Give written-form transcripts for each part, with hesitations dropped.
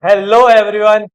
Hello everyone.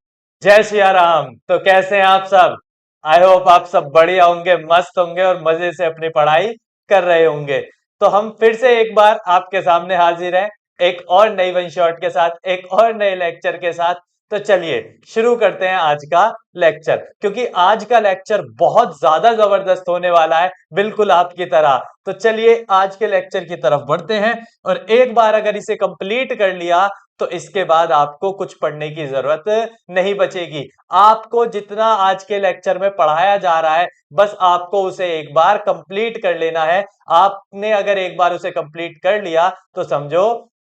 जय सिया राम। तो कैसे हैं आप सब? आई होप आप सब बढ़िया होंगे, मस्त होंगे और मजे से अपनी पढ़ाई कर रहे होंगे। तो हम फिर से एक बार आपके सामने हाजिर हैं, एक और नई वन शॉट के साथ, एक और नए लेक्चर के साथ। तो चलिए शुरू करते हैं आज का लेक्चर, क्योंकि आज का लेक्चर बहुत ज्यादा जबरदस्त होने वाला है, बिल्कुल आपकी तरह। तो चलिए आज के लेक्चर की तरफ बढ़ते हैं। और एक बार अगर इसे कंप्लीट कर लिया तो इसके बाद आपको कुछ पढ़ने की जरूरत नहीं बचेगी। आपको जितना आज के लेक्चर में पढ़ाया जा रहा है, बस आपको उसे एक बार कंप्लीट कर लेना है। आपने अगर एक बार उसे कंप्लीट कर लिया तो समझो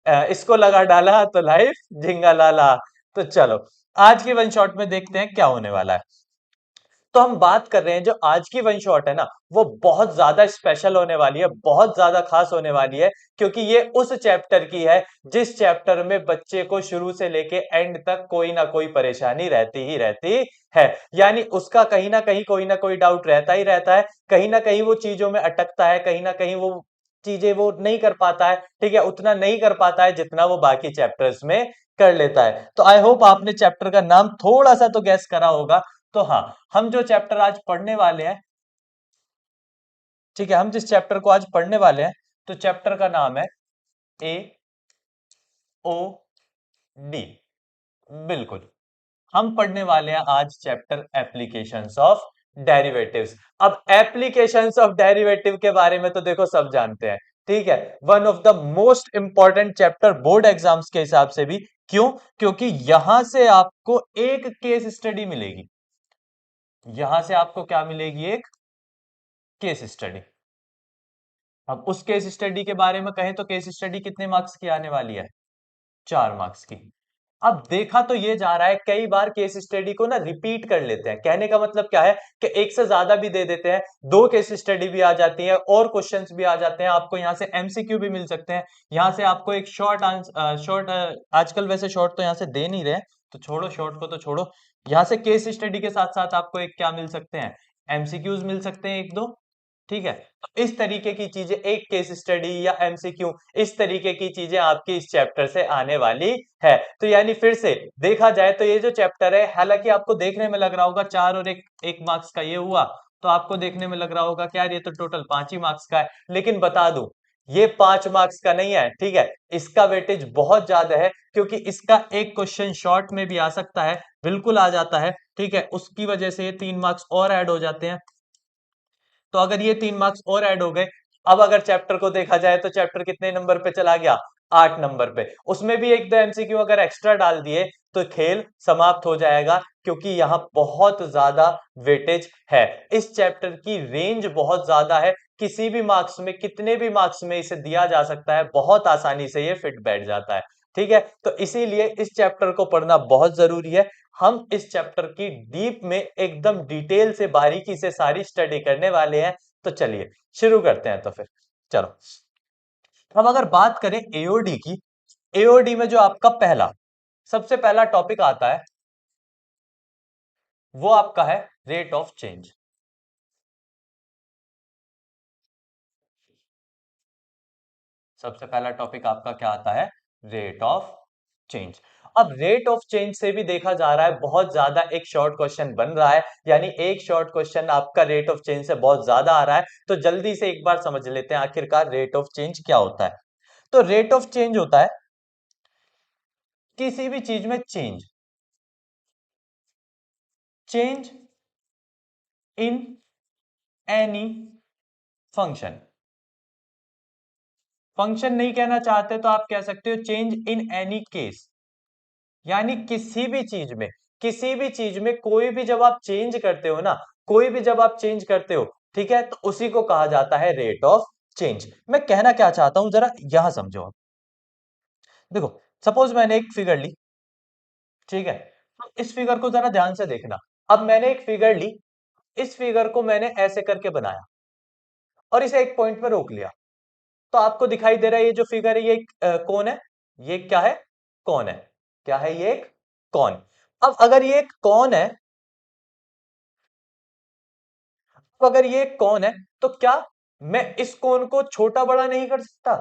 इसको लगा डाला तो लाइफ झिंगा लाला। तो चलो आज की वन शॉट में देखते हैं क्या होने वाला है। तो हम बात कर रहे हैं, जो आज की वन शॉट है ना, वो बहुत ज्यादा स्पेशल होने वाली है, बहुत ज्यादा खास होने वाली है। क्योंकि ये उस चैप्टर की है जिस चैप्टर में बच्चे को शुरू से लेके एंड तक कोई ना कोई परेशानी रहती ही रहती है। यानी उसका कहीं ना कहीं कोई ना कोई डाउट रहता ही रहता है, कहीं ना कहीं वो चीजों में अटकता है, कहीं ना कहीं वो चीजें वो नहीं कर पाता है। ठीक है, उतना नहीं कर पाता है जितना वो बाकी चैप्टर्स में कर लेता है। तो आई होप आपने चैप्टर का नाम थोड़ा सा तो गैस करा होगा। तो हाँ, हम जो चैप्टर आज पढ़ने वाले हैं, ठीक है, हम जिस चैप्टर को आज पढ़ने वाले हैं, तो चैप्टर का नाम है ए ओ डी। बिल्कुल, हम पढ़ने वाले हैं आज चैप्टर एप्लीकेशंस ऑफ डेरिवेटिव्स। अब एप्लीकेशंस ऑफ डेरिवेटिव के बारे में तो देखो सब जानते हैं। ठीक है, one of the most important chapter board exams के हिसाब से भी। क्यों? क्योंकि यहां से आपको एक केस स्टडी मिलेगी। यहां से आपको क्या मिलेगी? एक केस स्टडी। अब उस केस स्टडी के बारे में कहें तो केस स्टडी कितने मार्क्स की आने वाली है? 4 मार्क्स की। अब देखा तो ये जा रहा है, कई बार केस स्टडी को ना रिपीट कर लेते हैं। कहने का मतलब क्या है कि एक से ज्यादा भी दे देते हैं, दो केस स्टडी भी आ जाती है और क्वेश्चंस भी आ जाते हैं, आपको यहाँ से एमसीक्यू भी मिल सकते हैं। यहाँ से आपको एक शॉर्ट आंसर, शॉर्ट, आजकल वैसे शॉर्ट तो यहाँ से दे नहीं रहे, तो छोड़ो शॉर्ट को, तो छोड़ो। यहाँ से केस स्टडी के साथ साथ आपको एक क्या मिल सकते हैं? एमसीक्यूज मिल सकते हैं, एक दो। ठीक है, तो इस तरीके की चीजें, एक केस स्टडी या एमसीक्यू, इस तरीके की चीजें आपकी इस चैप्टर से आने वाली है। तो यानी फिर से देखा जाए तो ये जो चैप्टर है, हालांकि आपको देखने में लग रहा होगा चार और एक, 1 मार्क्स का ये हुआ, तो आपको देखने में लग रहा होगा कि यार ये तो टोटल 5 ही मार्क्स का है। लेकिन बता दूं, ये 5 मार्क्स का नहीं है। ठीक है, इसका वेटेज बहुत ज्यादा है, क्योंकि इसका एक क्वेश्चन शॉर्ट में भी आ सकता है, बिल्कुल आ जाता है। ठीक है, उसकी वजह से ये 3 मार्क्स और ऐड हो जाते हैं। तो अगर ये 3 मार्क्स और ऐड हो गए, अब अगर चैप्टर को देखा जाए तो चैप्टर कितने नंबर पे चला गया? 8 नंबर पे। उसमें भी एक दो एमसीक्यू अगर एक्स्ट्रा डाल दिए तो खेल समाप्त हो जाएगा, क्योंकि यहाँ बहुत ज्यादा वेटेज है। इस चैप्टर की रेंज बहुत ज्यादा है, किसी भी मार्क्स में, कितने भी मार्क्स में इसे दिया जा सकता है, बहुत आसानी से ये फिट बैठ जाता है। ठीक है, तो इसीलिए इस चैप्टर को पढ़ना बहुत जरूरी है। हम इस चैप्टर की डीप में एकदम डिटेल से, बारीकी से सारी स्टडी करने वाले हैं। तो चलिए शुरू करते हैं। तो फिर चलो, हम अगर बात करें एओडी की, एओडी में जो आपका पहला, सबसे पहला टॉपिक आता है, वो आपका है रेट ऑफ चेंज। सबसे पहला टॉपिक आपका क्या आता है? Rate of change. अब रेट ऑफ चेंज से भी देखा जा रहा है बहुत ज्यादा एक शॉर्ट क्वेश्चन बन रहा है, यानी एक शॉर्ट क्वेश्चन आपका रेट ऑफ चेंज से बहुत ज्यादा आ रहा है। तो जल्दी से एक बार समझ लेते हैं आखिरकार रेट ऑफ चेंज क्या होता है। तो रेट ऑफ चेंज होता है किसी भी चीज में change, change in any function. Function नहीं कहना चाहते तो आप कह सकते हो चेंज इन एनी केस। यानी किसी भी चीज में, किसी भी चीज में कोई भी जब आप चेंज करते हो ना, कोई भी जब आप चेंज करते हो, ठीक है, तो उसी को कहा जाता है रेट ऑफ चेंज। मैं कहना क्या चाहता हूं जरा यहां समझो आप। देखो, सपोज मैंने एक फिगर ली, ठीक है, तो इस फिगर को जरा ध्यान से देखना। अब मैंने एक फिगर ली, इस फिगर को मैंने ऐसे करके बनाया और इसे एक पॉइंट पे रोक लिया। तो आपको दिखाई दे रहा है ये जो फिगर है, ये कौन है? ये क्या है? कौन है? क्या है ये? एक कौन। अब अगर ये एक कौन है, अब अगर ये एक कौन है, तो क्या मैं इस कोण को छोटा बड़ा नहीं कर सकता?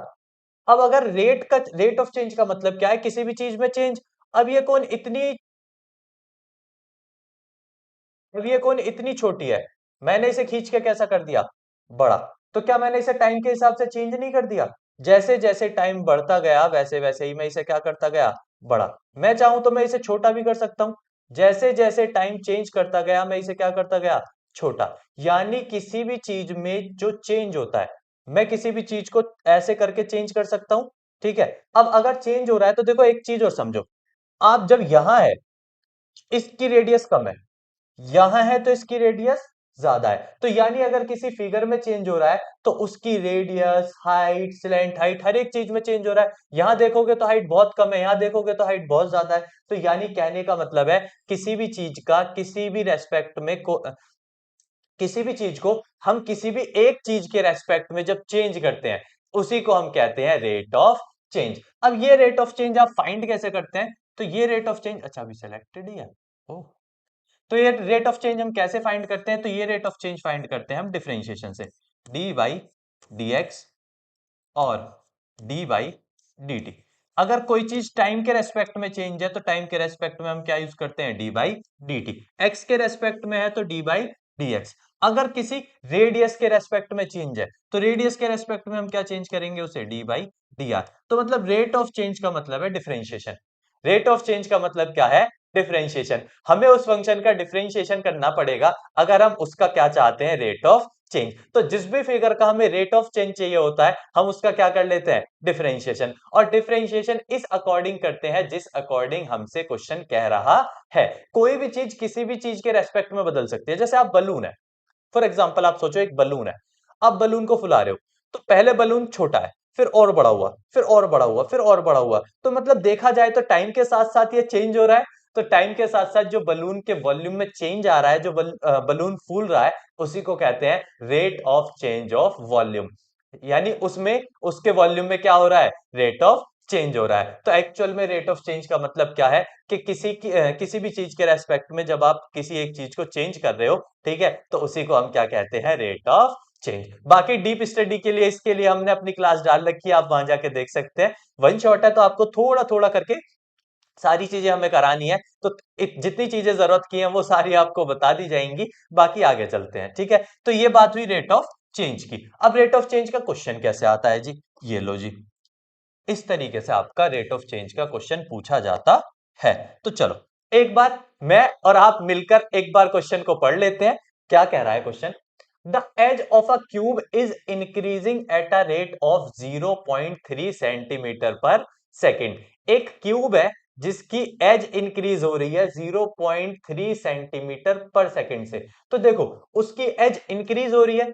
अब अगर रेट ऑफ चेंज का मतलब क्या है? किसी भी चीज में चेंज। अब ये कौन इतनी अब ये कौन इतनी छोटी है, मैंने इसे खींच के कैसा कर दिया, बड़ा। तो क्या मैंने इसे टाइम के हिसाब से चेंज नहीं कर दिया? जैसे जैसे टाइम बढ़ता गया वैसे वैसे ही मैं इसे क्या करता गया, बड़ा। मैं चाहूं तो मैं इसे छोटा भी कर सकता हूं, जैसे जैसे टाइम चेंज करता गया मैं इसे क्या करता गया, छोटा। यानी किसी भी चीज में जो चेंज होता है, मैं किसी भी चीज को ऐसे करके चेंज कर सकता हूं। ठीक है, अब अगर चेंज हो रहा है तो देखो एक चीज और समझो, आप जब यहां है, इसकी रेडियस कम है, यहां है तो इसकी रेडियस ज्यादा है, तो यानी अगर किसी फिगर में चेंज हो रहा है तो उसकी रेडियस, हाइट, स्लैंट हाइट, हर एक चीज में चेंज हो रहा है। यहां देखोगे तो हाइट बहुत कम है, यहां देखोगे तो हाइट बहुत ज्यादा है। तो यानी कहने का मतलब है किसी भी चीज का किसी भी रेस्पेक्ट में किसी भी चीज को हम किसी भी एक चीज के रेस्पेक्ट में जब चेंज करते हैं, उसी को हम कहते हैं रेट ऑफ चेंज। अब ये रेट ऑफ चेंज आप फाइंड कैसे करते हैं? तो ये रेट ऑफ चेंज, अच्छा अभी सिलेक्टेड ही है, ओह। तो ये रेट ऑफ चेंज हम कैसे फाइंड करते हैं? तो ये रेट ऑफ चेंज फाइंड करते हैं हम डिफरेंशिएशन से, डी बाई डी एक्स और डी बाई डी टी। अगर कोई चीज टाइम के रेस्पेक्ट में चेंज है तो टाइम के रेस्पेक्ट में हम क्या यूज करते हैं, D by D T. X के रेस्पेक्ट में है तो डी बाई डी एक्स। अगर किसी रेडियस के रेस्पेक्ट में चेंज है तो रेडियस के रेस्पेक्ट में हम क्या चेंज करेंगे, उसे डी बाई डी आर। तो मतलब रेट ऑफ चेंज का मतलब है डिफरेंशिएशन। रेट ऑफ चेंज का मतलब क्या है, डिफरेंशिएशन। हमें उस फंक्शन का डिफरेंशिएशन करना पड़ेगा अगर हम उसका क्या चाहते हैं, रेट ऑफ चेंज। तो जिस भी फिगर का हमें रेट ऑफ चेंज चाहिए होता है हम उसका क्या कर लेते हैं, डिफरेंशिएशन। और डिफरेंशिएशन इस अकॉर्डिंग करते हैं जिस अकॉर्डिंग हमसे क्वेश्चन कह रहा है। कोई भी चीज किसी भी चीज के रेस्पेक्ट में बदल सकती है। जैसे आप बलून है, फॉर एग्जाम्पल आप सोचो एक बलून है, आप बलून को फुला रहे हो, तो पहले बलून छोटा है, फिर और बड़ा हुआ, फिर और बड़ा हुआ, फिर और बड़ा हुआ। तो मतलब देखा जाए तो टाइम के साथ साथ ये चेंज हो रहा है। तो टाइम के साथ साथ जो बलून के वॉल्यूम में चेंज आ रहा है, जो बलून फूल रहा है, उसी को कहते हैं rate of change of volume. यानी उसमें उसके वॉल्यूम में क्या हो रहा है, रेट ऑफ चेंज हो रहा है। तो एक्चुअल में रेट ऑफ चेंज का मतलब क्या है कि किसी भी चीज के रेस्पेक्ट में जब आप किसी एक चीज को चेंज कर रहे हो, ठीक है, तो उसी को हम क्या कहते हैं, रेट ऑफ चेंज। बाकी डीप स्टडी के लिए इसके लिए हमने अपनी क्लास डाल रखी है, आप वहां जाके देख सकते हैं। वन शॉट है तो आपको थोड़ा थोड़ा करके सारी चीजें हमें करानी है, तो जितनी चीजें जरूरत की हैं वो सारी आपको बता दी जाएंगी। बाकी आगे चलते हैं, ठीक है। तो ये बात हुई रेट ऑफ चेंज की। अब रेट ऑफ चेंज का क्वेश्चन कैसे आता है जी, ये लो जी, इस तरीके से आपका रेट ऑफ चेंज का क्वेश्चन पूछा जाता है। तो चलो एक बार मैं और आप मिलकर एक बार क्वेश्चन को पढ़ लेते हैं। क्या कह रहा है question, the edge of a cube is increasing at a rate of 0.3 centimetre per second. एक क्यूब है जिसकी एज इंक्रीज हो रही है 0.3 सेंटीमीटर पर सेकेंड से। तो देखो उसकी एज इंक्रीज हो रही है,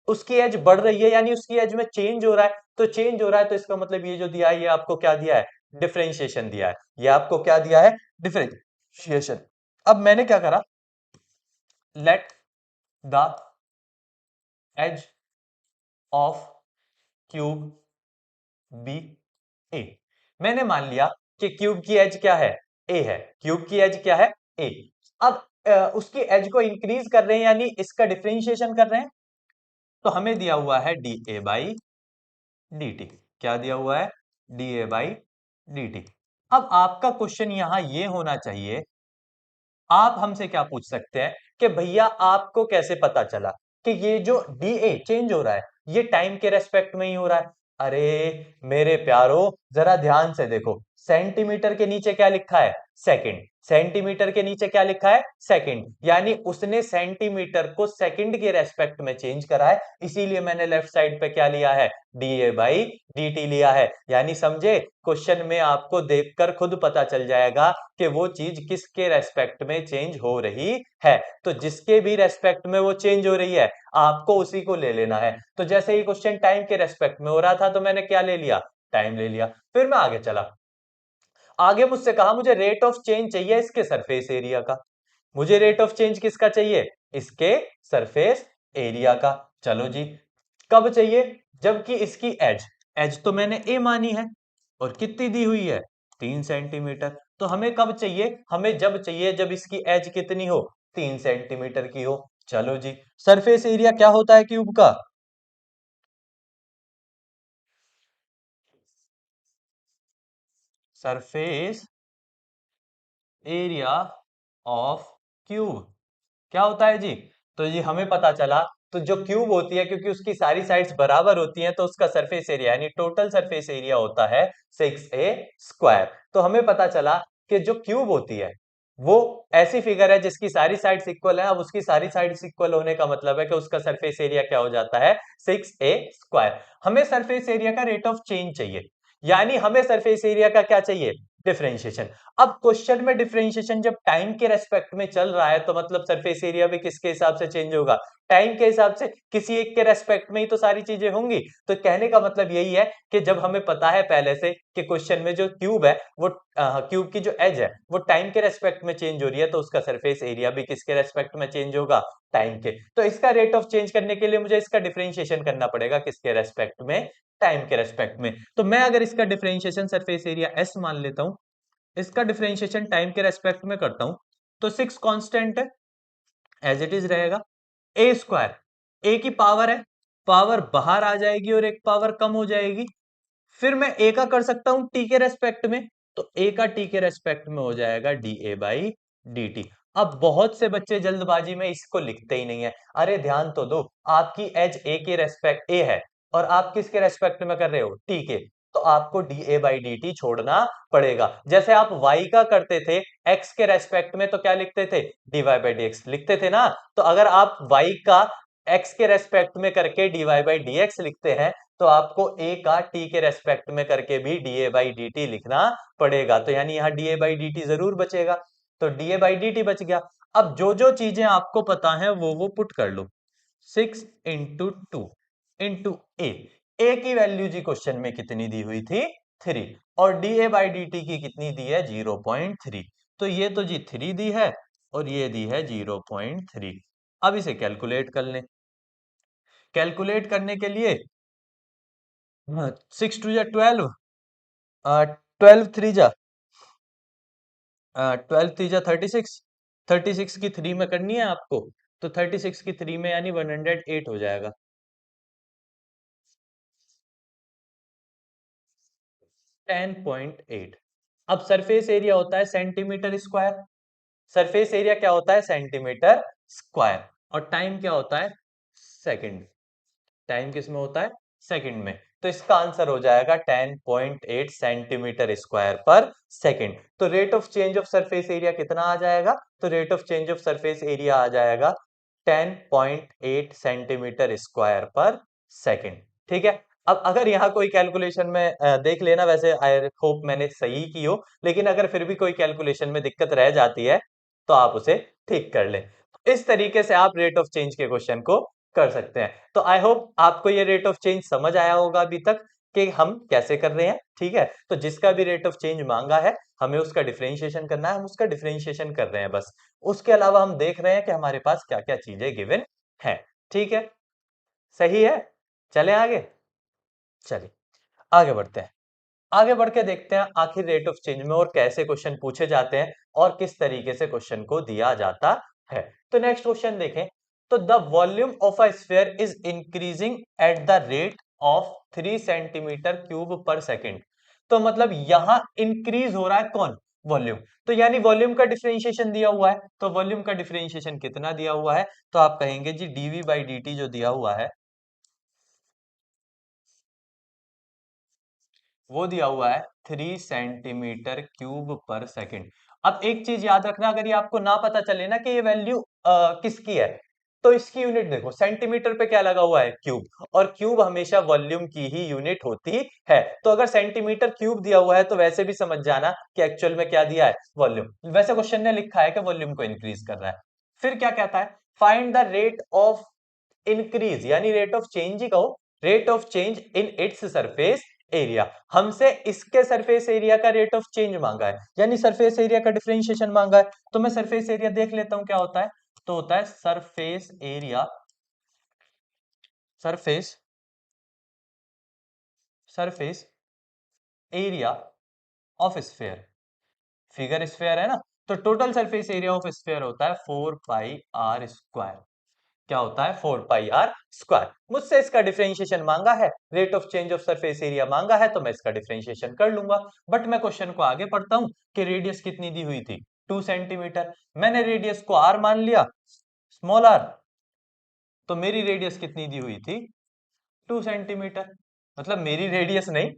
उसकी एज बढ़ रही है, यानी उसकी एज में चेंज हो रहा है। तो चेंज हो रहा है तो इसका मतलब ये जो दिया है ये आपको क्या दिया है, डिफरेंशिएशन दिया है। ये आपको क्या दिया है, डिफरेंशिएशन। अब मैंने क्या करा, let the edge of cube B A. मैंने मान लिया कि क्यूब की एज क्या है, ए है। क्यूब की एज क्या है, ए। अब उसकी एज को इंक्रीज कर रहे हैं, यानी इसका डिफरेंशिएशन कर रहे हैं। तो हमें दिया हुआ है D A by D T. क्या दिया हुआ है, D A by D T. अब आपका क्वेश्चन यहां ये होना चाहिए, आप हमसे क्या पूछ सकते हैं कि भैया आपको कैसे पता चला कि ये जो डी ए चेंज हो रहा है ये टाइम के रेस्पेक्ट में ही हो रहा है। अरे मेरे प्यारो, जरा ध्यान से देखो, सेंटीमीटर के नीचे क्या लिखा है, सेकंड। सेंटीमीटर के नीचे क्या लिखा है, सेकंड। यानी उसने सेंटीमीटर को सेकंड के रेस्पेक्ट में चेंज करा है, इसीलिए मैंने लेफ्ट साइड पे क्या लिया है, D A by D T लिया है। यानी समझे, क्वेश्चन में आपको देखकर खुद पता चल जाएगा कि वो चीज किसके रेस्पेक्ट में चेंज हो रही है। तो जिसके भी रेस्पेक्ट में वो चेंज हो रही है आपको उसी को ले लेना है। तो जैसे ही क्वेश्चन टाइम के रेस्पेक्ट में हो रहा था तो मैंने क्या ले लिया, टाइम ले लिया। फिर मैं आगे चला, आगे मुझसे कहा मुझे रेट ऑफ चेंज चाहिए इसके सरफेस एरिया का। मुझे रेट ऑफ चेंज किसका चाहिए, इसके सरफेस एरिया का। चलो जी, कब चाहिए, जबकि इसकी एज, एज तो मैंने ए मानी है और कितनी दी हुई है, 3 सेंटीमीटर। तो हमें कब चाहिए, हमें जब चाहिए जब इसकी एज कितनी हो, 3 सेंटीमीटर की हो। चलो जी, सरफेस एरिया क्या होता है क्यूब का, सरफेस एरिया ऑफ क्यूब क्या होता है जी? तो जी हमें पता चला, तो जो क्यूब होती है क्योंकि उसकी सारी साइड्स बराबर होती हैं तो उसका सरफेस एरिया यानी टोटल सरफेस एरिया होता है 6a²। तो हमें पता चला कि जो क्यूब होती है वो ऐसी फिगर है जिसकी सारी साइड्स इक्वल है। अब उसकी सारी साइड्स इक्वल होने का मतलब है कि उसका सरफेस एरिया क्या हो जाता है 6a²। हमें सरफेस एरिया का रेट ऑफ चेंज चाहिए, यानी हमें सरफेस एरिया का क्या चाहिए, डिफरेंशिएशन। अब क्वेश्चन में डिफरेंशिएशन जब टाइम के रेस्पेक्ट में चल रहा है तो मतलब सरफेस एरिया भी किसके हिसाब से चेंज होगा, टाइम के हिसाब से। किसी एक के रेस्पेक्ट में ही तो सारी चीजें होंगी। तो कहने का मतलब यही है कि जब हमें पता है पहले से कि क्वेश्चन में जो क्यूब है वो क्यूब की जो एज है वो टाइम के रेस्पेक्ट में चेंज हो रही है, तो उसका सरफेस एरिया भी किसके रेस्पेक्ट में चेंज होगा, टाइम के। तो इसका रेट ऑफ चेंज करने के लिए मुझे इसका डिफरेंशिएशन करना पड़ेगा किसके रेस्पेक्ट में, टाइम के रेस्पेक्ट में। तो मैं अगर इसका डिफरेंशिएशन सरफेस एरिया एस मान लेता हूं, इसका डिफरेंशिएशन टाइम के रेस्पेक्ट में करता हूं, तो 6 कांस्टेंट है, एज इट इज रहेगा। a², ए की पावर है, पावर बाहर आ जाएगी और एक पावर कम हो जाएगी। फिर मैं ए का कर सकता हूं टी के रेस्पेक्ट में, तो ए का टी के रेस्पेक्ट में हो जाएगा dA/dt। अब बहुत से बच्चे जल्दबाजी में इसको लिखते ही नहीं है। अरे ध्यान तो दो, आपकी एज ए के रेस्पेक्ट ए है और आप किसके रेस्पेक्ट में कर रहे हो, टी के, तो आपको dA/dt छोड़ना पड़ेगा। जैसे आप y का करते थे x के रेस्पेक्ट में तो क्या लिखते थे, dy/dx लिखते थे ना। तो अगर आप y का x के रेस्पेक्ट में करके dy/dx लिखते हैं तो आपको a का t के रेस्पेक्ट में करके भी dA/dt लिखना पड़ेगा। तो यानी यहाँ dA/dt जरूर बचेगा, तो dA/dt बच गया। अब जो जो चीजें आपको पता है वो पुट कर लो। 6 इंटू 2 इंटू ए की वैल्यू जी क्वेश्चन में कितनी दी हुई थी, 3, और dA/dt की कितनी दी है, 0.3। तो ये तो जी 3 दी है और ये दी है 0.3। अब इसे कैलकुलेट कर लें। कैलकुलेट करने के लिए 6 2 जा 12, 12 3 जा 36, 36 की 3 में करनी है आपको, तो 36 की 3 में यानी 108 हो जाएगा। 10.8। अब सरफेस एरिया होता है सेंटीमीटर स्क्वायर, सरफेस एरिया क्या होता है, सेंटीमीटर स्क्वायर, और टाइम क्या होता है, सेकंड। टाइम किस में होता है, सेकंड में। तो इसका आंसर हो जाएगा 10.8 सेंटीमीटर स्क्वायर पर सेकंड। तो rate of change of surface area कितना आ जाएगा, तो rate of change of surface area आ जाएगा 10.8 सेंटीमीटर स्क्वायर पर सेकंड। ठीक है। अब अगर यहाँ कोई कैलकुलेशन में देख लेना, वैसे आई होप मैंने सही की हो, लेकिन अगर फिर भी कोई कैलकुलेशन में दिक्कत रह जाती है तो आप उसे ठीक कर लें। इस तरीके से आप रेट ऑफ चेंज के क्वेश्चन को कर सकते हैं। तो आई होप आपको ये रेट ऑफ चेंज समझ आया होगा अभी तक कि हम कैसे कर रहे हैं। ठीक है, तो जिसका भी रेट ऑफ चेंज मांगा है हमें उसका डिफरेंशिएशन करना है, हम उसका डिफरेंशिएशन कर रहे हैं बस। उसके अलावा हम देख रहे हैं कि हमारे पास क्या क्या चीजें गिवन है। ठीक है, सही है। चलें आगे, चलिए आगे बढ़ते हैं। आगे बढ़ के देखते हैं आखिर रेट ऑफ चेंज में और कैसे क्वेश्चन पूछे जाते हैं और किस तरीके से क्वेश्चन को दिया जाता है। तो नेक्स्ट क्वेश्चन देखें, तो the volume of a sphere is increasing at the rate of 3 centimetre cube पर सेकंड। तो मतलब यहां इंक्रीज हो रहा है कौन, वॉल्यूम। तो यानी वॉल्यूम का डिफरेंशिएशन दिया हुआ है, तो वॉल्यूम का डिफरेंशिएशन कितना दिया हुआ है, तो आप कहेंगे जी dV/dt जो दिया हुआ है वो दिया हुआ है 3 सेंटीमीटर क्यूब पर सेकंड। अब एक चीज याद रखना, अगर ये आपको ना पता चले ना कि ये वैल्यू किसकी है, तो इसकी यूनिट देखो, सेंटीमीटर पे क्या लगा हुआ है, क्यूब, और क्यूब हमेशा वॉल्यूम की ही यूनिट होती है। तो अगर सेंटीमीटर क्यूब दिया हुआ है तो वैसे भी समझ जाना कि एक्चुअल में क्या दिया है, वॉल्यूम। वैसे क्वेश्चन ने लिखा है कि वॉल्यूम को इंक्रीज कर रहा है। फिर क्या कहता है, find the rate of increase, यानी रेट ऑफ चेंज ही कहो, rate of change in its surface area. हमसे इसके सरफेस एरिया का रेट ऑफ चेंज मांगा है, यानी सरफेस एरिया का डिफरेंशिएशन मांगा है। तो मैं सरफेस एरिया देख लेता हूं क्या होता है, तो होता है surface area, surface surface area of sphere, figure sphere है ना, तो total surface area of sphere होता है 4πr²। क्या होता है, 4πr²। मुझसे इसका डिफरेंशिएशन मांगा है, rate of change of surface area मांगा है, तो मैं इसका डिफरेंशिएशन कर लूंगा। बट मैं क्वेश्चन को आगे पढ़ता हूं कि रेडियस कितनी दी हुई थी, 2 सेंटीमीटर। मैंने रेडियस को r मान लिया, स्मॉल r, तो मेरी रेडियस कितनी दी हुई थी? 2 सेंटीमीटर। मतलब मेरी रेडियस नहीं,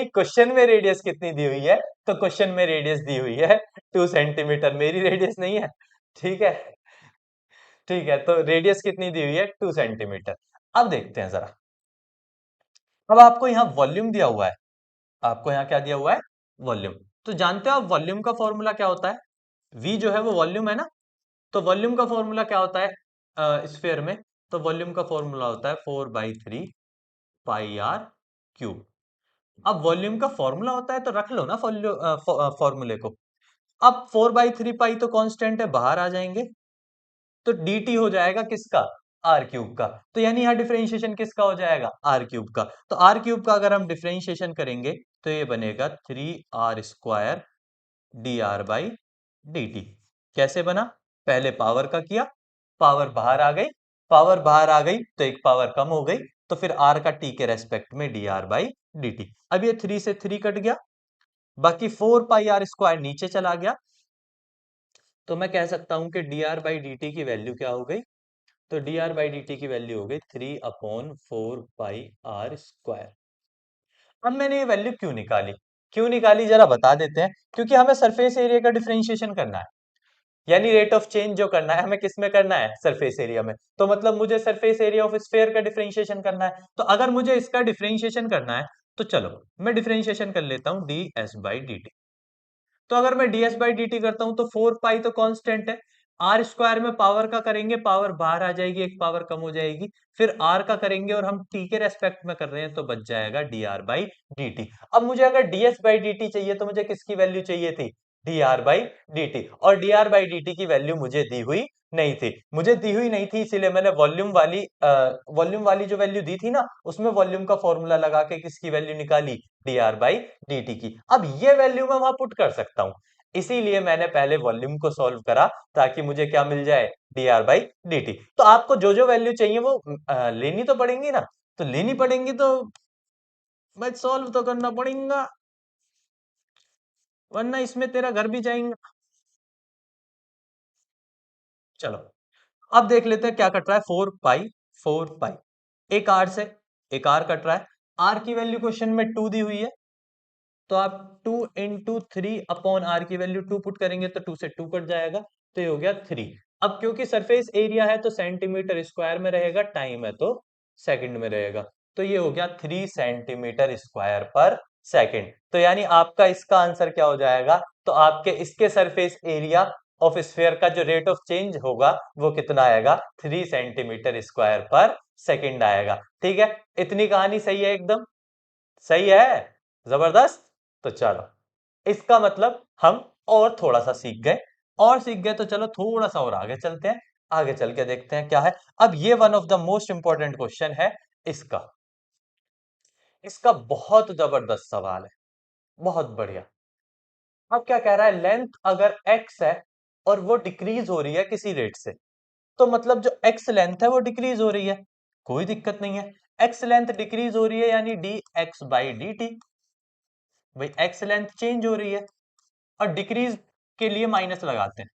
क्वेश्चन में रेडियस कितनी दी हुई है, तो क्वेश्चन में रेडियस दी हुई है 2 सेंटीमीटर, मेरी रेडियस नहीं है। ठीक है, ठीक है, तो रेडियस कितनी दी हुई है? 2 सेंटीमीटर। अब देखते हैं जरा, अब आपको यहाँ वॉल्यूम दिया हुआ है, आपको यहाँ क्या दिया हुआ है? वॉल्यूम। तो जानते हो आप वॉल्यूम का फॉर्मूला क्या होता है? v जो है वो वॉल्यूम है ना, तो वॉल्यूम का फॉर्मूला क्या होता है स्फीयर में? तो वॉल्यूम का फॉर्मूला होता है 4/3 पाई r क्यूब। अब वॉल्यूम का फॉर्मूला होता है तो रख लो ना फॉर्मूले को। अब 4/3 पाई तो कांस्टेंट है, बाहर आ जाएंगे, तो dt हो जाएगा किसका? आर क्यूब का। तो यानी यहाँ डिफरेंशिएशन किसका हो जाएगा? आर क्यूब का। तो आर क्यूब का अगर हम डिफरेंशिएशन करेंगे तो ये बनेगा 3r² dr/dt। कैसे बना? पहले पावर का किया, पावर बाहर आ गई, पावर बाहर आ गई तो एक पावर कम हो गई, तो फिर r का t के रेस्पेक्ट में dr/dt। अब ये 3 से 3 कट गया, बाकी 4πr² नीचे चला गया, तो मैं कह सकता हूं कि dr/dt की वैल्यू क्या हो गई? तो dr/dt की वैल्यू हो गई 3/4πr²। अब मैंने ये वैल्यू क्यों निकाली? क्यों निकाली जरा बता देते हैं। क्योंकि हमें सरफेस एरिया का डिफरेंशिएशन करना है, यानी रेट ऑफ चेंज जो करना है हमें किस में करना है? सरफेस एरिया में। तो मतलब मुझे सरफेस एरिया ऑफ स्फीयर का डिफरेंशिएशन करना है। तो अगर मुझे इसका डिफरेंशिएशन करना है तो चलो मैं डिफरेंशिएशन कर लेता हूं ds/dt। तो अगर मैं ds बाई डी टी करता हूं तो 4 पाई तो कांस्टेंट है, आर स्क्वायर में पावर का करेंगे, पावर बाहर आ जाएगी, एक पावर कम हो जाएगी, फिर आर का करेंगे और हम टी के रेस्पेक्ट में कर रहे हैं तो बच जाएगा dr बाई डी टी। अब मुझे अगर ds बाई डी टी चाहिए तो मुझे किसकी वैल्यू चाहिए थी? dr by D T. और dr बाई डी टी की वैल्यू मुझे दी हुई नहीं थी, मुझे दी हुई नहीं थी, इसीलिए मैंने वॉल्यूम वाली जो वैल्यू दी थी ना, उसमें वॉल्यूम का फॉर्मूला लगा के किसकी वैल्यू निकाली? dr बाई dt की। अब ये वैल्यू मैं वहां पुट कर सकता हूं, इसीलिए मैंने पहले वॉल्यूम को सॉल्व करा ताकि मुझे क्या मिल जाए? dr by dt। तो आपको जो जो वैल्यू चाहिए वो लेनी तो पड़ेंगी ना, तो लेनी पड़ेंगी तो मैं सॉल्व तो करना पड़ेगा, वरना इसमें तेरा घर भी जाएगा। चलो अब देख लेते हैं क्या कट रहा है। 4 पाई एक आर से, एक आर कट रहा है, आर की वैल्यू क्वेश्चन में 2 दी हुई है, तो आप 2 × 3 अपॉन r की वैल्यू 2 पुट करेंगे तो 2 से 2 कट जाएगा, तो ये हो गया 3। अब क्योंकि सरफेस एरिया है तो सेंटीमीटर स्क्वायर में रहेगा, टाइम है तो सेकंड में रहेगा, तो ये हो गया 3 सेंटीमीटर स्क्वायर पर सेकंड। तो यानी आपका इसका आंसर क्या हो जाएगा? तो आपके इसके सरफेस एरिया ऑफ स्फीयर का जो रेट ऑफ चेंज होगा वो कितना आएगा? 3 सेंटीमीटर स्क्वायर पर सेकंड आएगा। ठीक है, इतनी कहानी सही है, एकदम सही है, जबरदस्त। तो चलो इसका मतलब हम और थोड़ा सा सीख गए, और सीख गए तो चलो थोड़ा सा और आगे चलते हैं, आगे चल के देखते हैं क्या है। अब ये one of the most important question है इसका, इसका बहुत जबरदस्त सवाल है, बहुत बढ़िया। अब क्या कह रहा है? लेंथ अगर x है और वो डिक्रीज हो रही है किसी रेट से, तो मतलब जो x लेंथ है वो डिक्रीज हो रही है, कोई दिक्कत नहीं है। x लेंथ डिक्रीज हो रही है यानी dx/dt, भाई x लेंथ चेंज हो रही है, और डिक्रीज के लिए माइनस लगाते हैं,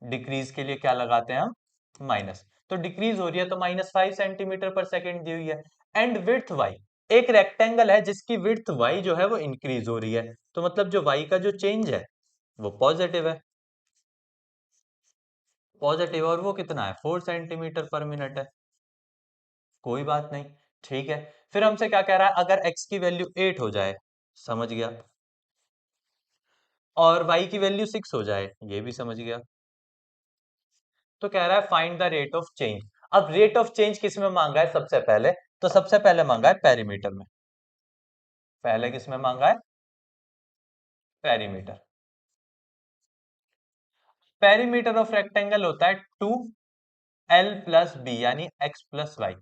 डिक्रीज के लिए क्या लगाते हैं हम? माइनस। तो डिक्रीज हो रही है तो -5 सेंटीमीटर पर सेकंड दी हुई है। एंड विड्थ y, एक रेक्टेंगल है जिसकी विड्थ y जो है वो इंक्रीज हो रही है, तो मतलब जो y का जो चेंज है वो पॉजिटिव है, पॉजिटिव, और वो कितना है? 4 सेंटीमीटर पर मिनट है, कोई बात नहीं, ठीक है। फिर हमसे क्या कह रहा है? अगर x की वैल्यू 8 हो जाए, समझ गया, और y की वैल्यू 6 हो जाए, ये भी समझ गया, तो कह रहा है find the rate of change. अब रेट ऑफ चेंज किस में मांगा है सबसे पहले? तो सबसे पहले मांगा है पेरीमीटर में, पहले किस में मांगा है? पेरीमीटर। पेरीमीटर ऑफ रेक्टेंगल होता है 2l+b यानी x+y।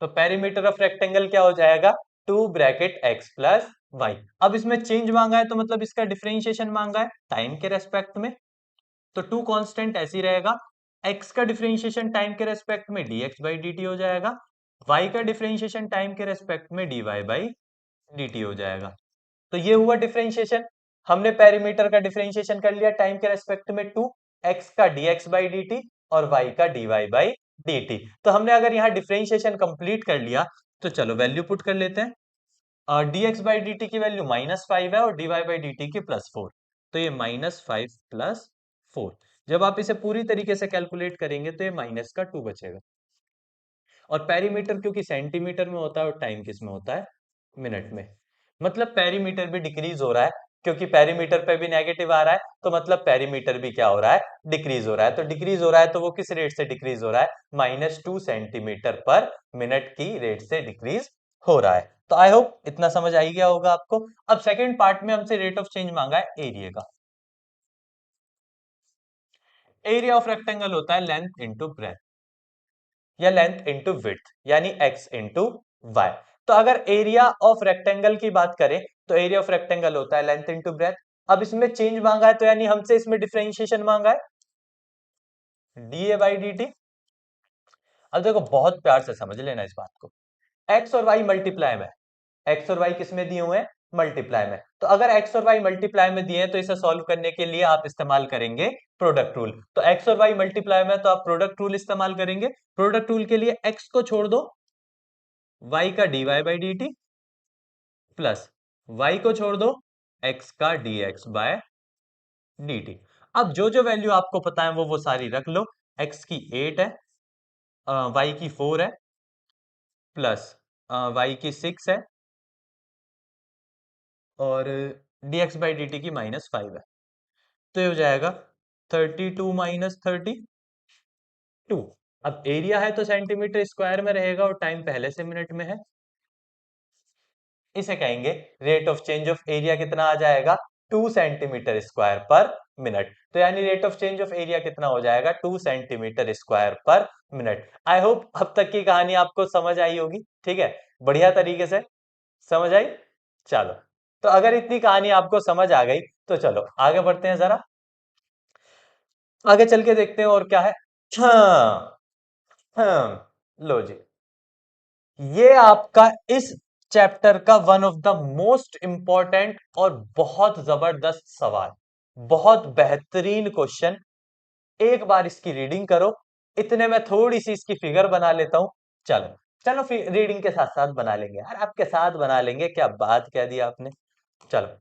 तो पेरीमीटर ऑफ रेक्टेंगल क्या हो जाएगा? 2 ब्रैकेट x+y। अब इसमें चेंज मांगा है तो मतलब इसका डिफरेंशिएशन मांगा है टाइम के रेस्पेक्ट में, तो 2 कांस्टेंट ऐसे ही रहेगा, x का डिफरेंशिएशन टाइम के रेस्पेक्ट में dx/dt हो जाएगा, y का डिफरेंशिएशन टाइम के रेस्पेक्ट में dy/dt हो जाएगा। तो ये हुआ डिफरेंशिएशन। हमने पेरीमीटर का डिफरेंशिएशन कर लिया टाइम के रेस्पेक्ट में 2, x का dx बाई dt और y का dy बाई dt। तो हमने अगर यहाँ डिफरेंशिएशन कंप्लीट कर लिया तो चलो वैल्यू पुट कर लेते हैं। dx बाई dt की वैल्यू -5 है और dy बाई dt की +4, तो ये -5 + 4। जब आप इसे पूरी तरीके से कैलकुलेट करेंगे तो ये -2 बचेगा। और पेरीमीटर क्योंकि सेंटीमीटर में होता है और टाइम किस में होता है, मिनट में। मतलब पेरीमीटर भी डिक्रीज हो रहा है, क्योंकि पेरीमीटर पे भी नेगेटिव आ रहा है, तो मतलब पेरीमीटर भी क्या हो रहा है, डिक्रीज हो रहा है। तो डिक्रीज हो रहा है तो वो किस रेट से डिक्रीज हो रहा है, -2 सेंटीमीटर पर मिनट की रेट से डिक्रीज हो रहा है। तो आई होप इतना समझ आई गया होगा आपको। अब सेकेंड पार्ट में हमसे रेट ऑफ चेंज मांगा है एरिया का। एरिया ऑफ रेक्टेंगल होता है लेंथ इंटू ब्रेथ या लेंथ इंटू विड्थ, यानी x इंटू वाई। तो अगर एरिया ऑफ रेक्टेंगल की बात करें तो एरिया ऑफ रेक्टेंगल होता है लेंथ इंटू ब्रेथ। अब इसमें चेंज मांगा है तो यानी हमसे इसमें डिफरेंशिएशन मांगा है डीए बाई डी टी। अब देखो बहुत प्यार से समझ लेना इस बात को, x और y मल्टीप्लाई में, x और y किस में दिए हुए हैं, मल्टीप्लाई में। तो अगर x और y मल्टीप्लाई में दिए हैं तो इसे सॉल्व करने के लिए आप इस्तेमाल करेंगे प्रोडक्ट रूल। तो x और y मल्टीप्लाई में तो आप प्रोडक्ट रूल इस्तेमाल करेंगे। प्रोडक्ट रूल के लिए x को छोड़ दो, y का dy by D T plus y को छोड़ दो, x का dx बाय dt। अब जो जो वैल्यू आपको पता है वो सारी रख लो। x की 8 है, y की 4 है, प्लस y की 6 है और dx बाई dt की -5 है। तो ये हो जाएगा 32 माइनस 32। अब एरिया है तो सेंटीमीटर स्क्वायर में रहेगा और टाइम पहले से मिनट में है। इसे कहेंगे rate of change of area कितना आ जाएगा, 2 सेंटीमीटर स्क्वायर पर मिनट। तो यानी rate of change of area कितना हो जाएगा, 2 सेंटीमीटर स्क्वायर पर मिनट। आई होप अब तक की कहानी आपको समझ आई होगी। ठीक है, बढ़िया तरीके से समझ आई। चलो, तो अगर इतनी कहानी आपको समझ आ गई तो चलो आगे बढ़ते हैं जरा। आगे चल के देखते हैं और क्या है। हाँ, लो जी, ये आपका इस चैप्टर का one of the most important और बहुत जबरदस्त सवाल, बहुत बेहतरीन क्वेश्चन। एक बार इसकी रीडिंग करो, इतने में थोड़ी सी इसकी फिगर बना लेता हूं। चलो चलो, फिर रीडिंग के साथ साथ बना लेंगे यार, आपके साथ बना लेंगे, क्या बात कह दी आपने। चलो,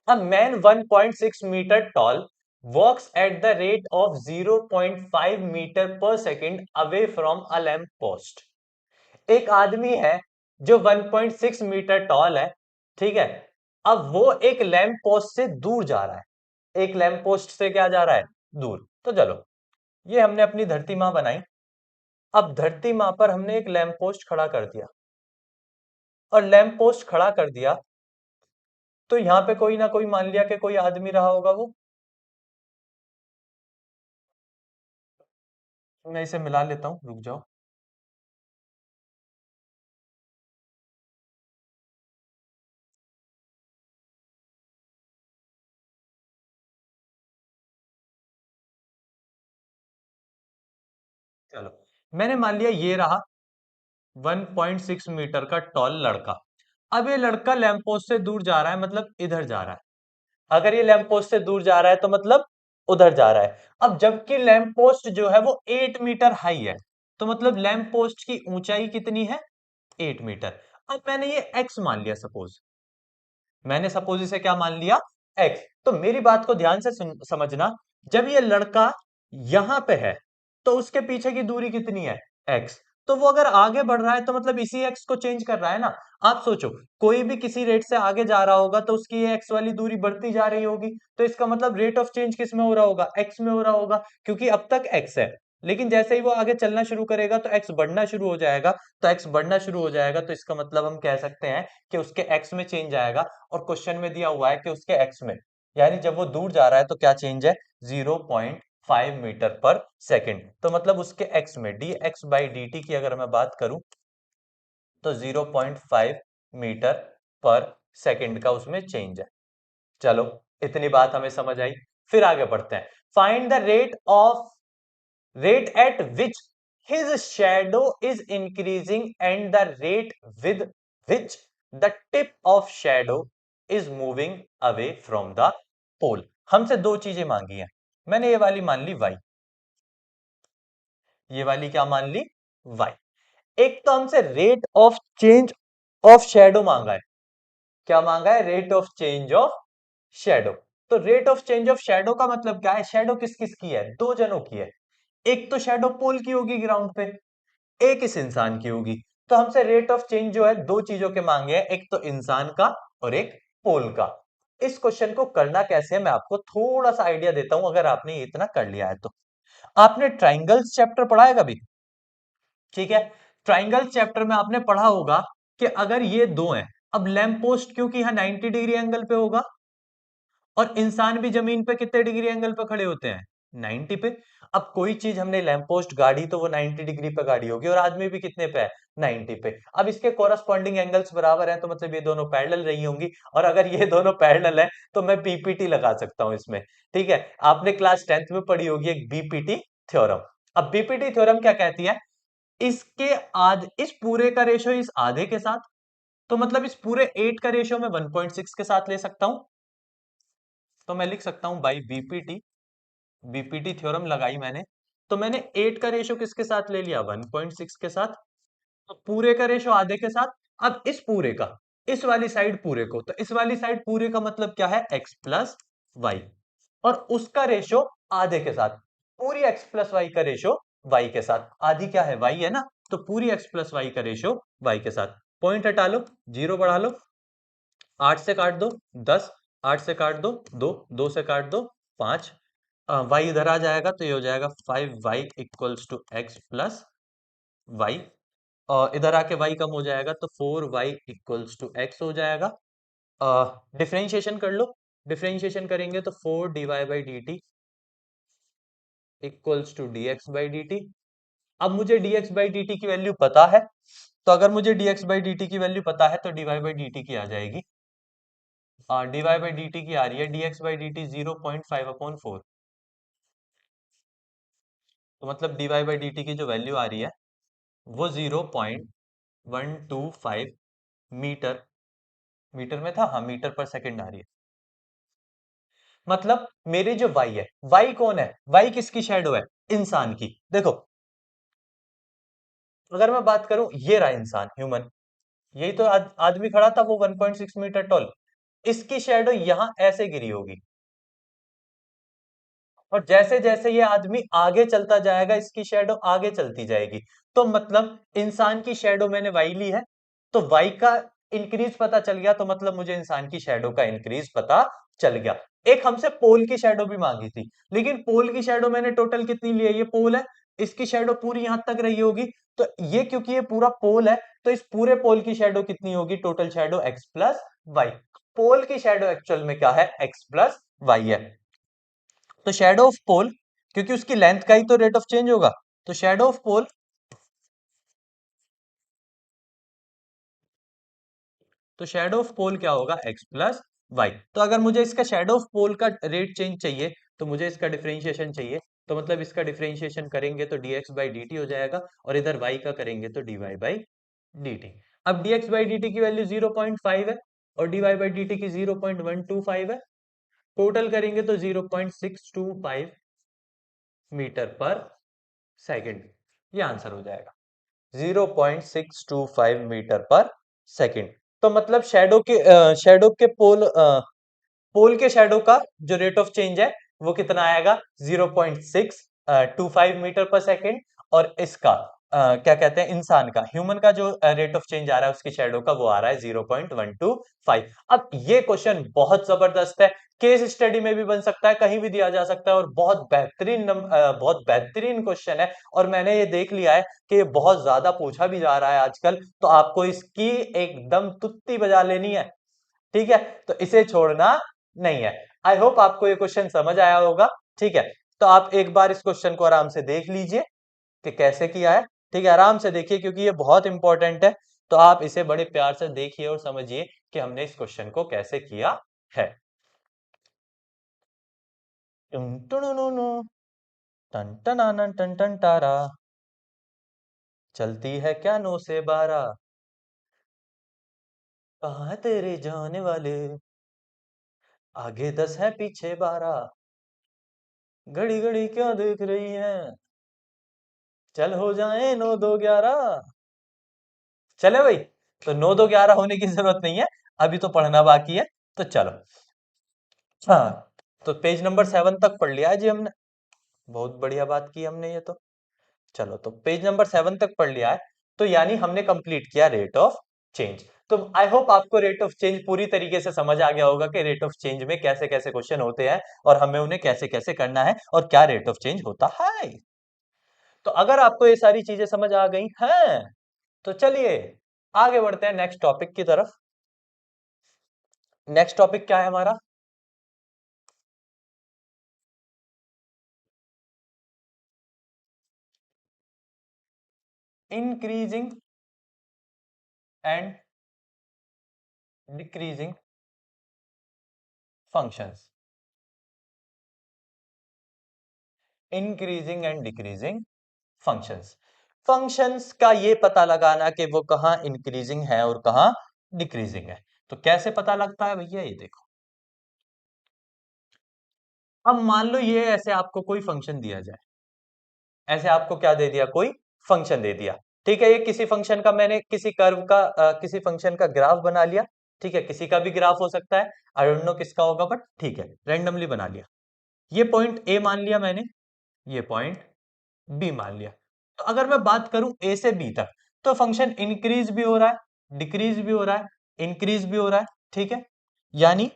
A man 1.6 meter tall walks at the rate of 0.5 meter per second away from a lamp post। एक आदमी है जो 1.6 मीटर टॉल है, ठीक है। अब वो एक लैंप पोस्ट से दूर जा रहा है, एक लैंप पोस्ट से क्या जा रहा है, दूर। तो चलो, ये हमने अपनी धरती माँ बनाई। अब धरती माँ पर हमने एक लैंप पोस्ट खड़ा कर दिया, और लैंप पोस्ट खड़ा कर दिया तो यहां पे कोई ना कोई, मान लिया कि कोई आदमी रहा होगा। वो, मैं इसे मिला लेता हूं, रुक जाओ। चलो, मैंने मान लिया ये रहा 1.6 मीटर का टॉल लड़का। अब ये लड़का लैंप पोस्ट से दूर जा रहा है, मतलब इधर जा रहा है। अगर ये लैंप पोस्ट से दूर जा रहा है तो मतलब उधर जा रहा है। अब जबकि लैंप पोस्ट जो है वो 8 मीटर हाई है, तो मतलब लैंप पोस्ट की ऊंचाई कितनी है, 8 मीटर। अब मैंने ये x मान लिया, सपोज मैंने सपोज इसे क्या मान लिया, x। तो मेरी बात को ध्यान से समझना, जब ये लड़का यहां पे है तो उसके पीछे की दूरी कितनी है, x। तो वो अगर आगे बढ़ रहा है तो मतलब इसी x को चेंज कर रहा है ना। आप सोचो, कोई भी किसी रेट से आगे जा रहा होगा तो उसकी ये x वाली दूरी बढ़ती जा रही होगी, तो इसका मतलब रेट ऑफ चेंज किस में हो रहा होगा, x में हो रहा होगा, क्योंकि अब तक x है। लेकिन जैसे ही वो आगे चलना शुरू करेगा तो x बढ़ना शुरू हो जाएगा। तो x बढ़ना शुरू हो जाएगा तो इसका मतलब हम कह सकते हैं कि उसके x में चेंज आएगा। और क्वेश्चन में दिया हुआ है कि उसके x में, यानी जब वो दूर जा रहा है तो क्या चेंज है, 0.5 मीटर पर सेकंड। तो मतलब उसके x में dx बाई dt की अगर मैं बात करूं तो 0.5 मीटर पर सेकंड का उसमें चेंज है। चलो, इतनी बात हमें समझ आई। फिर आगे बढ़ते हैं। Find the rate at which his shadow is increasing and the rate with which the tip of shadow is moving away from the pole. हमसे दो चीजें मांगी हैं, मैंने ये वाली मान ली y, ये वाली क्या मान ली y। एक तो हमसे rate of change of shadow मांगा है, क्या मांगा है, rate of change of shadow. तो rate of change of shadow का मतलब क्या है, शेडो किस किस की है, दो जनों की है। एक तो शेडो पोल की होगी ग्राउंड पे, एक इस इंसान की होगी। तो हमसे रेट ऑफ चेंज जो है दो चीजों के मांगे हैं, एक तो इंसान का और एक पोल का। इस क्वेश्चन को करना कैसे है मैं आपको थोड़ा सा आइडिया देता हूं, अगर आपने इतना कर लिया है तो। आपने ट्राइंगल्स चैप्टर पढ़ा है कभी, ठीक है। ट्राइंगल चैप्टर में आपने पढ़ा होगा कि अगर ये दो हैं, अब लैंप पोस्ट क्योंकि यहां 90 डिग्री एंगल पे होगा, और इंसान भी जमीन पे कितने डिग्री एंगल पे खड़े होते हैं, 90 पे। अब कोई चीज हमने लैंप पोस्ट गाड़ी तो वो 90 डिग्री पे गाड़ी होगी, और आदमी भी कितने पे है, 90 पे। अब इसके कोरस्पॉन्डिंग एंगल्स बराबर हैं, तो मतलब ये दोनों पैरेलल रही होंगी, और अगर ये दोनों पैरेलल है तो मैं पीपीटी लगा सकता हूं इसमें, ठीक है। आपने क्लास 10th में पढ़ी होगी एक बीपीटी थ्योरम। अब बीपीटी थ्योरम क्या कहती है, इसके इस पूरे का रेशो इस आधे के साथ, तो मतलब इस पूरे 8 का रेशो मैं 1.6 के साथ ले सकता हूं। तो मैं लिख सकता हूं बाई बीपीटी, बीपीटी थ्योरम लगाई मैंने, तो मैंने 8 का रेशो किसके साथ ले लिया, 1.6 के साथ। तो पूरे का रेशो आधे के साथ। अब इस पूरे का, इस वाली साइड पूरे को, तो इस वाली साइड पूरे का मतलब क्या है, x प्लस वाई, और उसका रेशो आधे के साथ, पूरी x प्लस वाई का रेशो y के साथ। आधी क्या है, y है ना, तो पूरी x प्लस वाई का रेशो y के साथ। पॉइंट हटा लो, जीरो बढ़ा लो, 8 से काट दो 10, 8 से काट दो 2, 2 से काट दो 5, वाई इधर आ जाएगा तो ये हो जाएगा 5y equals to X plus Y, और इधर आके y कम हो जाएगा तो 4y इक्वल्स टू एक्स हो जाएगा। डिफरेंशिएशन कर लो, डिफरेंशिएशन करेंगे तो 4 dy/dt equals to dx by dt। अब मुझे dx बाई dt की वैल्यू पता है, तो अगर मुझे dx बाई dt की वैल्यू पता है तो dy बाई dt की आ जाएगी, dy बाई dt की आ रही है dx बाई dt 0.5/4। तो मतलब dy बाई dt की जो वैल्यू आ रही है वो 0.125 मीटर, मीटर में था, हाँ मीटर पर सेकंड आ रही है। मतलब मेरी जो y है, y कौन है, y किसकी शेडो है, इंसान की। देखो अगर मैं बात करूं, ये रहा इंसान, ह्यूमन, यही तो आदमी खड़ा था वो 1.6 मीटर टॉल, इसकी शेडो यहां ऐसे गिरी होगी, और जैसे जैसे ये आदमी आगे चलता जाएगा इसकी शेडो आगे चलती जाएगी। तो मतलब इंसान की शेडो मैंने वाई ली है, तो वाई का इंक्रीज पता चल गया, तो मतलब मुझे इंसान की शेडो का इंक्रीज पता चल गया। एक हमसे पोल की शेडो भी मांगी थी, लेकिन पोल की शेडो मैंने टोटल कितनी ली है, ये पोल है, इसकी शेडो पूरी यहां तक रही होगी, तो ये क्योंकि ये पूरा पोल है, तो इस पूरे पोल की शेडो कितनी होगी, total shadow x plus y. Pole की शेडो एक्चुअल में क्या है, एक्स प्लस वाई है। तो शेडो ऑफ पोल, क्योंकि उसकी लेंथ का ही तो रेट ऑफ चेंज होगा, तो शेडो ऑफ पोल, तो शेडो ऑफ पोल क्या होगा, एक्स प्लस वाई। तो अगर मुझे इसका शेडो ऑफ पोल का रेट चेंज चाहिए, तो मुझे इसका डिफरेंशिएशन चाहिए, तो मतलब इसका डिफरेंशिएशन करेंगे तो dx बाई dt हो जाएगा, और इधर y का करेंगे तो dy बाई dt। अब dx बाई dt की वैल्यू 0.5 है, और dy बाई dt की 0.125 है, टोटल करेंगे तो 0.625 मीटर पर सेकंड, ये आंसर हो जाएगा 0.625 मीटर पर सेकंड। तो मतलब शेडो के पोल के शेडो का जो रेट ऑफ चेंज है वो कितना आएगा, 0.625 मीटर पर सेकंड, और इसका क्या कहते हैं, इंसान का, ह्यूमन का जो रेट ऑफ चेंज आ रहा है उसकी शेडो का, वो आ रहा है 0.125। अब ये क्वेश्चन बहुत जबरदस्त है, केस स्टडी में भी बन सकता है, कहीं भी दिया जा सकता है, और बहुत बेहतरीन क्वेश्चन है, और मैंने ये देख लिया है कि ये बहुत ज्यादा पूछा भी जा रहा है आजकल, तो आपको इसकी एकदम तुत्ती बजा लेनी है, ठीक है। तो इसे छोड़ना नहीं है। आई होप आपको ये क्वेश्चन समझ आया होगा, ठीक है। तो आप एक बार इस क्वेश्चन को आराम से देख लीजिए कि कैसे किया है, ठीक है, आराम से देखिए क्योंकि ये बहुत इंपॉर्टेंट है। तो आप इसे बड़े प्यार से देखिए और समझिए कि हमने इस क्वेश्चन को कैसे किया है। टुन टुनुनुनु, टन टनानन टन टन टारा, चलती है क्या 9 से 12, कहाँ है तेरे जाने वाले। आगे 10 है पीछे 12, घड़ी घड़ी क्या देख रही है, चल हो जाए 9 2 11। चले भाई। तो 9 2 11 होने की जरूरत नहीं है, अभी तो पढ़ना बाकी है। तो चलो। हाँ, तो पेज नंबर 7 तक पढ़ लिया है जी हमने। बहुत बढ़िया बात की हमने ये तो। चलो, तो पेज नंबर 7 तक पढ़ लिया है। तो यानी हमने कंप्लीट किया रेट ऑफ चेंज। तो आई होप आपको रेट ऑफ चेंज पूरी तरीके से समझ आ गया होगा कि रेट ऑफ चेंज में कैसे कैसे क्वेश्चन होते हैं और हमें उन्हें कैसे कैसे करना है और क्या रेट ऑफ चेंज होता है। तो अगर आपको ये सारी चीजें समझ आ गई हैं, तो चलिए आगे बढ़ते हैं नेक्स्ट टॉपिक की तरफ। नेक्स्ट टॉपिक क्या है हमारा? Increasing and decreasing functions. Increasing and decreasing functions. Functions का ये पता लगाना कि वो कहां इंक्रीजिंग है और कहां डिक्रीजिंग है। तो कैसे पता लगता है भैया, ये देखो। अब मान लो ये ऐसे आपको कोई फंक्शन दिया जाए। ऐसे आपको क्या दे दिया? कोई फंक्शन दे दिया। ठीक है, ये किसी फंक्शन का, मैंने किसी कर्व का किसी फंक्शन का ग्राफ बना लिया। ठीक है, किसी का भी ग्राफ हो सकता है, आई डोंट नो किसका होगा, बट ठीक है, रैंडमली बना लिया। ये पॉइंट ए मान लिया मैंने, ये पॉइंट बी मान लिया। तो अगर मैं बात करूं ए से बी तक, तो फंक्शन इंक्रीज भी हो रहा है, डिक्रीज भी हो रहा है, इंक्रीज भी हो रहा है। ठीक है, यानी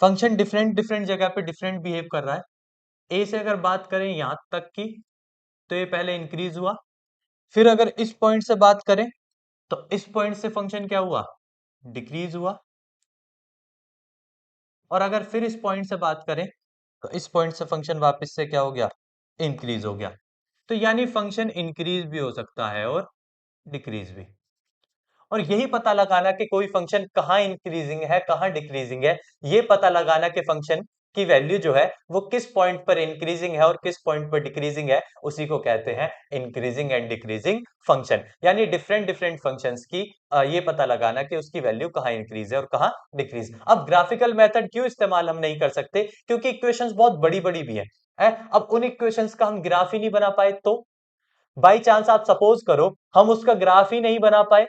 फंक्शन डिफरेंट डिफरेंट जगह पे डिफरेंट बिहेव कर रहा है। ए से अगर बात करें यहां तक की, तो ये पहले इंक्रीज हुआ। फिर अगर इस पॉइंट से बात करें, तो इस पॉइंट से फंक्शन क्या हुआ? डिक्रीज हुआ। और अगर फिर इस पॉइंट से बात करें, तो इस पॉइंट से फंक्शन वापस से क्या हो गया? इंक्रीज हो गया। तो यानी फंक्शन इंक्रीज भी हो सकता है और डिक्रीज भी। और यही पता लगाना कि कोई फंक्शन कहाँ इंक्रीजिंग है कहाँ डिक्रीजिंग है, ये पता लगाना कि फंक्शन की वैल्यू जो है वो किस पॉइंट पर इंक्रीजिंग है और किस पॉइंट पर डिक्रीजिंग है, उसी को कहते हैं इंक्रीजिंग एंड डिक्रीजिंग फंक्शन। यानी डिफरेंट डिफरेंट फंक्शंस की ये पता लगाना कि उसकी वैल्यू कहाँ इंक्रीज है और कहाँ डिक्रीज। अब ग्राफिकल मेथड क्यों इस्तेमाल हम नहीं कर सकते? क्योंकि इक्वेशंस बहुत बड़ी बड़ी भी है। अब उन इक्वेशंस का हम ग्राफ ही नहीं बना पाए, तो बाई चांस आप सपोज करो हम उसका ग्राफ ही नहीं बना पाए,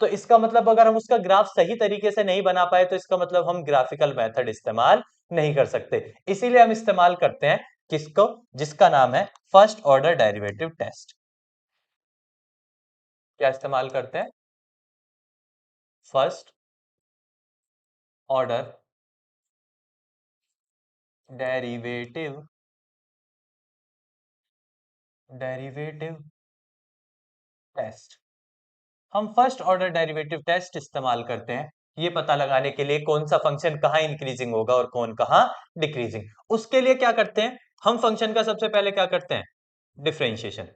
तो इसका मतलब अगर हम उसका ग्राफ सही तरीके से नहीं बना पाए, तो इसका मतलब हम ग्राफिकल मेथड इस्तेमाल नहीं कर सकते। इसीलिए हम इस्तेमाल करते हैं किसको? जिसका नाम है फर्स्ट ऑर्डर डेरिवेटिव टेस्ट। क्या इस्तेमाल करते हैं? First order derivative derivative test. हम फर्स्ट ऑर्डर डेरिवेटिव टेस्ट इस्तेमाल करते हैं ये पता लगाने के लिए कौन सा फंक्शन कहां इंक्रीजिंग होगा और कौन कहां डिक्रीजिंग। उसके लिए क्या करते हैं? हम फंक्शन का सबसे पहले क्या करते हैं? डिफरेंशिएशन।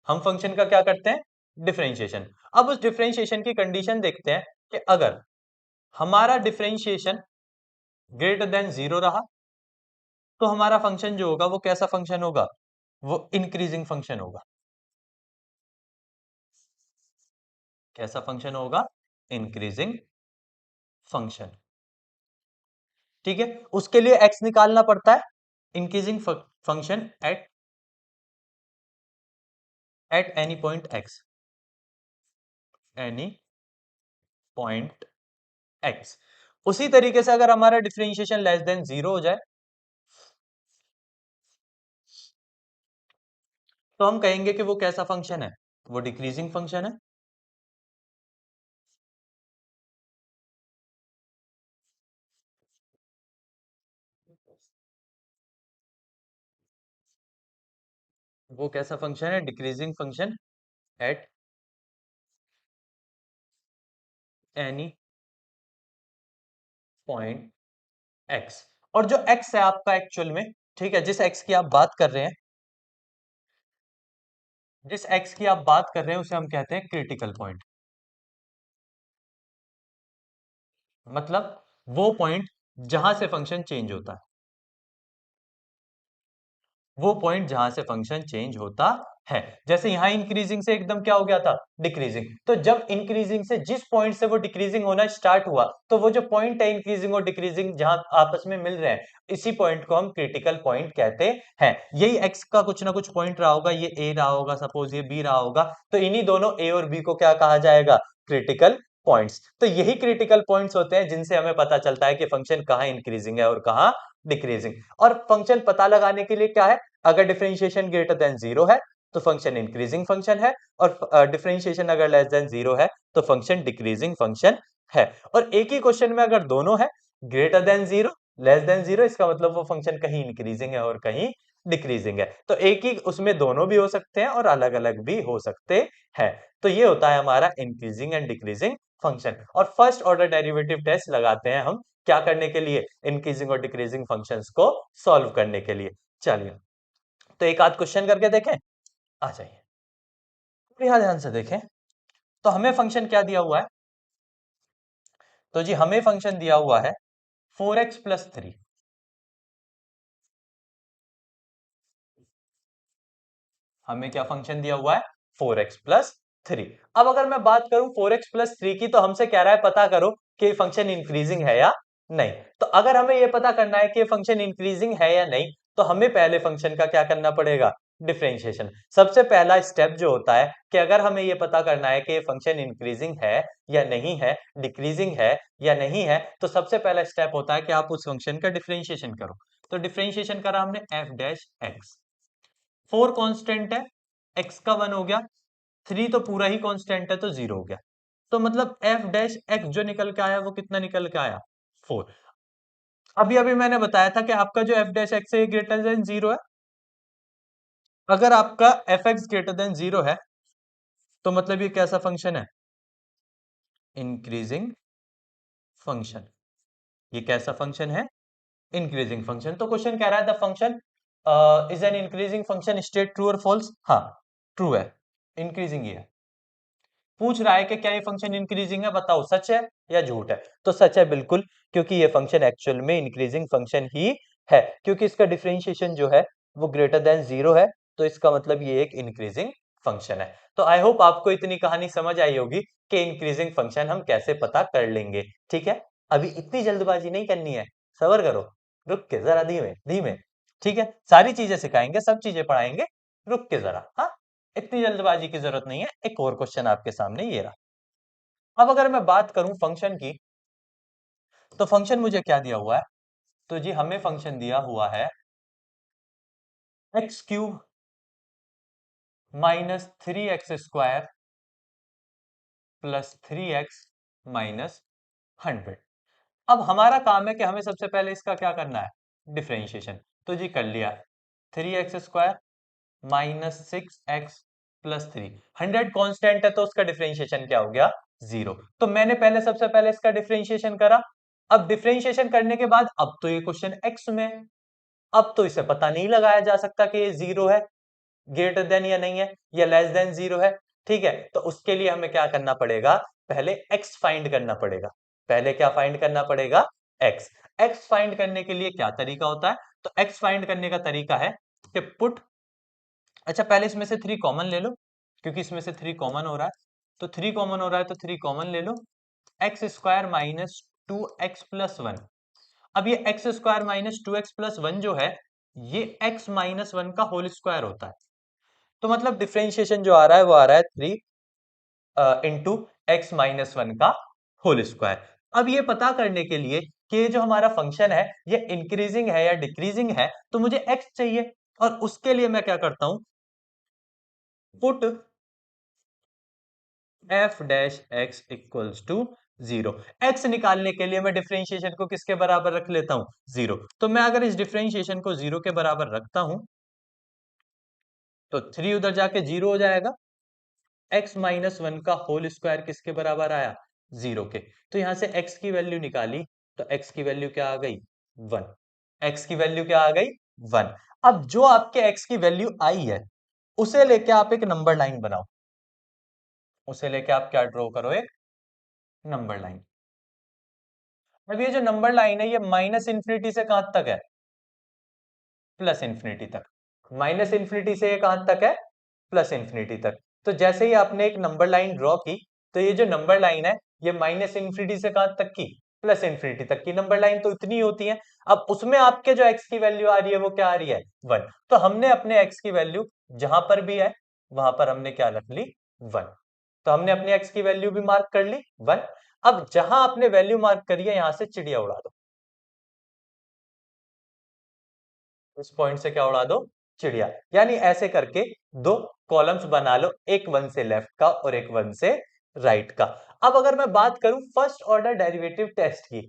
हम फंक्शन का क्या करते हैं? डिफरेंशिएशन। अब उस डिफरेंशिएशन की कंडीशन देखते हैं कि अगर हमारा डिफरेंशिएशन ग्रेटर देन 0 रहा, तो हमारा फंक्शन जो होगा वो कैसा फंक्शन होगा? वो इंक्रीजिंग फंक्शन होगा। कैसा फंक्शन होगा? Increasing function. ठीक है, उसके लिए x निकालना पड़ता है। Increasing function at any point x, any point x। उसी तरीके से अगर हमारा डिफरेंशिएशन लेस देन 0 हो जाए, तो हम कहेंगे कि वो कैसा फंक्शन है? वो डिक्रीजिंग फंक्शन है। वो कैसा फंक्शन है? Decreasing function at any point x। और जो x है आपका एक्चुअल में, ठीक है, जिस x की आप बात कर रहे हैं, जिस x की आप बात कर रहे हैं उसे हम कहते हैं क्रिटिकल पॉइंट। मतलब वो पॉइंट जहां से फंक्शन चेंज होता है। वो पॉइंट जहां से फंक्शन चेंज होता है। जैसे यहां इंक्रीजिंग से एकदम क्या हो गया था, डिक्रीजिंग। तो जब इंक्रीजिंग से जिस पॉइंट से वो डिक्रीजिंग होना स्टार्ट हुआ, तो वो जो पॉइंट है इंक्रीजिंग और डिक्रीजिंग जहां आपस में मिल रहे हैं, इसी पॉइंट को हम क्रिटिकल पॉइंट कहते हैं। यही एक्स का कुछ ना कुछ पॉइंट रहा होगा, ये ए रहा होगा, सपोज ये बी रहा होगा, तो इन्हीं दोनों ए और बी को क्या कहा जाएगा, क्रिटिकल पॉइंट्स। तो यही क्रिटिकल पॉइंट्स होते हैं जिनसे हमें पता चलता है कि फंक्शन कहाँ इंक्रीजिंग है और कहाँ डिक्रीजिंग। और फंक्शन पता लगाने के लिए क्या है, अगर डिफरेंशिएशन ग्रेटर देन जीरो है तो फंक्शन इंक्रीजिंग फंक्शन है, और डिफरेंशिएशन अगर लेस देन जीरो है तो फंक्शन डिक्रीजिंग फंक्शन है। और एक ही क्वेश्चन में अगर दोनों है, greater than zero, less than zero, इसका मतलब वो फंक्शन कहीं इंक्रीजिंग है और कहीं डिक्रीजिंग है। तो एक ही उसमें दोनों भी हो सकते हैं और अलग अलग भी हो सकते हैं। तो ये होता है हमारा इंक्रीजिंग एंड डिक्रीजिंग फंक्शन। और फर्स्ट ऑर्डर डेरिवेटिव टेस्ट लगाते हैं हम क्या करने के लिए, इंक्रीजिंग और डिक्रीजिंग फंक्शंस को सॉल्व करने के लिए। चलिए, तो एक आध क्वेश्चन करके देखें। आ जाइए, यहाँ ध्यान से देखें। तो हमें फंक्शन क्या दिया हुआ है, तो जी हमें फंक्शन दिया हुआ है 4x+3। हमें क्या फंक्शन दिया हुआ है, 4x+3। अब अगर मैं बात करूं 4x+3 की, तो हमसे कह रहा है पता करो कि फंक्शन इंक्रीजिंग है या नहीं। तो अगर हमें यह पता करना है कि फंक्शन इंक्रीजिंग है या नहीं, तो हमें पहले फंक्शन का क्या करना पड़ेगा, डिफरेंशिएशन। सबसे पहला स्टेप जो होता है कि अगर हमें यह पता करना है कि फंक्शन इंक्रीजिंग है या नहीं है, डिक्रीजिंग है या नहीं है, तो सबसे पहला स्टेप होता है कि आप उस फंक्शन का डिफरेंशिएशन करो। तो डिफरेंशिएशन करा हमने एफ डैश एक्स, 4 कांस्टेंट है, x का 1 हो गया, 3 तो पूरा ही कांस्टेंट है तो 0 हो गया। तो मतलब एफ डैश एक्स जो निकल के आया वो कितना निकल के आया, 4। अभी अभी मैंने बताया था कि आपका जो एफ डैश एक्स है ग्रेटर देन 0 है। अगर आपका एफ एक्स ग्रेटर देन 0 है तो मतलब ये कैसा फंक्शन है, इंक्रीजिंग फंक्शन। ये कैसा फंक्शन है, इंक्रीजिंग फंक्शन। तो क्वेश्चन कह रहा है the function is an increasing function, state true और फॉल्स। हाँ, ट्रू है, इंक्रीजिंग ही है। पूछ रहा है कि क्या ये फंक्शन इंक्रीजिंग है, बताओ सच है या झूठ है। तो सच है बिल्कुल, क्योंकि ये फंक्शन एक्चुअल में इंक्रीजिंग फंक्शन ही है, क्योंकि इसका डिफरेंशिएशन जो है वो ग्रेटर देन 0 है। तो इसका मतलब ये एक इंक्रीजिंग फंक्शन है। तो आई होप आपको इतनी कहानी समझ आई होगी कि इंक्रीजिंग फंक्शन हम कैसे पता कर लेंगे। ठीक है, अभी इतनी जल्दबाजी नहीं करनी है, सबर करो, रुक के जरा, धीमे धीमे। ठीक है, सारी चीजें सिखाएंगे, सब चीजें पढ़ाएंगे, रुक के जरा। हाँ, इतनी जल्दबाजी की जरूरत नहीं है। एक और क्वेश्चन आपके सामने ये रहा। अब अगर मैं बात करूं फंक्शन की, तो फंक्शन मुझे क्या दिया हुआ है, तो जी हमें फंक्शन दिया हुआ है x³ -3x² + 3x -100। अब हमारा काम है कि हमें सबसे पहले इसका क्या करना है, डिफरेंशिएशन। तो जी कर लिया, 3x² -6x + 3। 100 कांस्टेंट है तो उसका डिफरेंशिएशन क्या हो गया, 0। तो मैंने पहले सबसे पहले इसका डिफरेंशिएशन करा। अब डिफरेंशिएशन करने के बाद अब तो ये क्वेश्चन x में है। अब तो इसे पता नहीं लगाया जा सकता कि ये 0 है, ग्रेटर देन या नहीं है, या लेस देन 0 है। ठीक है, तो उसके लिए हमें क्या करना पड़ेगा, पहले x फाइंड करना पड़ेगा। पहले क्या फाइंड करना पड़ेगा, x। x फाइंड करने के लिए क्या तरीका होता है, तो x फाइंड करने का तरीका है कि पुट, अच्छा पहले इसमें से 3 कॉमन ले लो, क्योंकि इसमें से 3 कॉमन हो रहा है। तो 3 कॉमन हो रहा है तो 3 कॉमन ले लो, x² -2x+1। अब ये x² -2x+1 जो है, ये x -1 का होल स्क्वायर होता है। तो मतलब डिफरेंशिएशन जो आ रहा है वो आ रहा है 3 इंटू एक्स -1 का होल स्क्वायर। अब ये पता करने के लिए कि ये जो हमारा फंक्शन है ये इंक्रीजिंग है या डिक्रीजिंग है, तो मुझे x चाहिए। और उसके लिए मैं क्या करता हूं, put F dash X equals to 0। X निकालने के लिए मैं डिफरेंशिएशन को किसके बराबर रख लेता हूं, 0। तो मैं अगर इस डिफरेंशिएशन को 0 के बराबर रखता हूं, तो 3 उधर जाके 0 हो जाएगा। x -1 का होल स्क्वायर किसके बराबर आया, 0 के। तो यहां से x की वैल्यू निकाली, तो x की वैल्यू क्या आ गई, 1। x की वैल्यू क्या आ गई, 1। अब जो आपके x की वैल्यू आई है, उसे लेके आप एक नंबर लाइन बनाओ। उसे लेके आप क्या ड्रॉ करो, एक नंबर लाइन। अब ये जो नंबर लाइन है ये -∞ से कहां तक है, +∞ तक। माइनस इन्फिनिटी से ये कहां तक है, प्लस इन्फिनिटी तक। तो जैसे ही आपने एक नंबर लाइन ड्रॉ की, तो ये जो नंबर लाइन है ये माइनस इन्फिनिटी से कहां तक की, प्लस इन्फिनिटी तक की नंबर लाइन तो इतनी होती है। अब उसमें आपके जो एक्स की वैल्यू आ रही है वो क्या आ रही है, 1। तो हमने अपने एक्स की वैल्यू जहां पर भी है वहां पर हमने क्या रख ली, 1। तो हमने अपने एक्स की वैल्यू भी मार्क कर ली 1। अब जहां आपने वैल्यू मार्क करी है यहां से चिड़िया उड़ा दो, इस पॉइंट से क्या उड़ा दो, चिड़िया। यानी ऐसे करके दो कॉलम्स बना लो, एक वन से लेफ्ट का और एक वन से राइट का। अब अगर मैं बात करूं फर्स्ट ऑर्डर डेरिवेटिव टेस्ट की,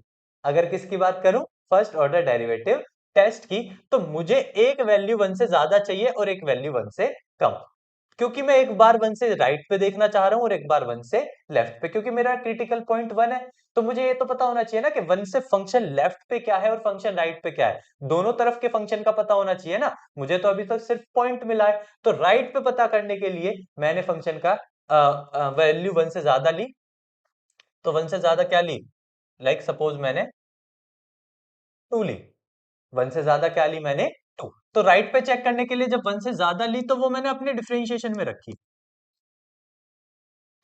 अगर किसकी बात करूं, फर्स्ट ऑर्डर डेरिवेटिव टेस्ट की, तो मुझे एक वैल्यू वन से ज्यादा चाहिए और एक वैल्यू वन से कम, क्योंकि मैं एक बार वन से राइट पे देखना चाह रहा हूं और एक बार वन से लेफ्ट पे, क्योंकि मेरा क्रिटिकल पॉइंट वन है। तो मुझे ये तो पता होना चाहिए ना कि वन से फंक्शन लेफ्ट पे क्या है और फंक्शन राइट पे क्या है, दोनों तरफ के फंक्शन का पता होना चाहिए ना। मुझे तो अभी तक सिर्फ पॉइंट मिला है, तो राइट पे पता करने के लिए मैंने फंक्शन का वैल्यू वन से ज्यादा ली। तो वन से ज्यादा क्या ली, लाइक सपोज मैंने 2 ली, वन से ज्यादा क्या ली मैंने, 2। तो राइट पे चेक करने के लिए जब वन से ज्यादा ली तो वो मैंने अपने डिफरेंशिएशन में रखी,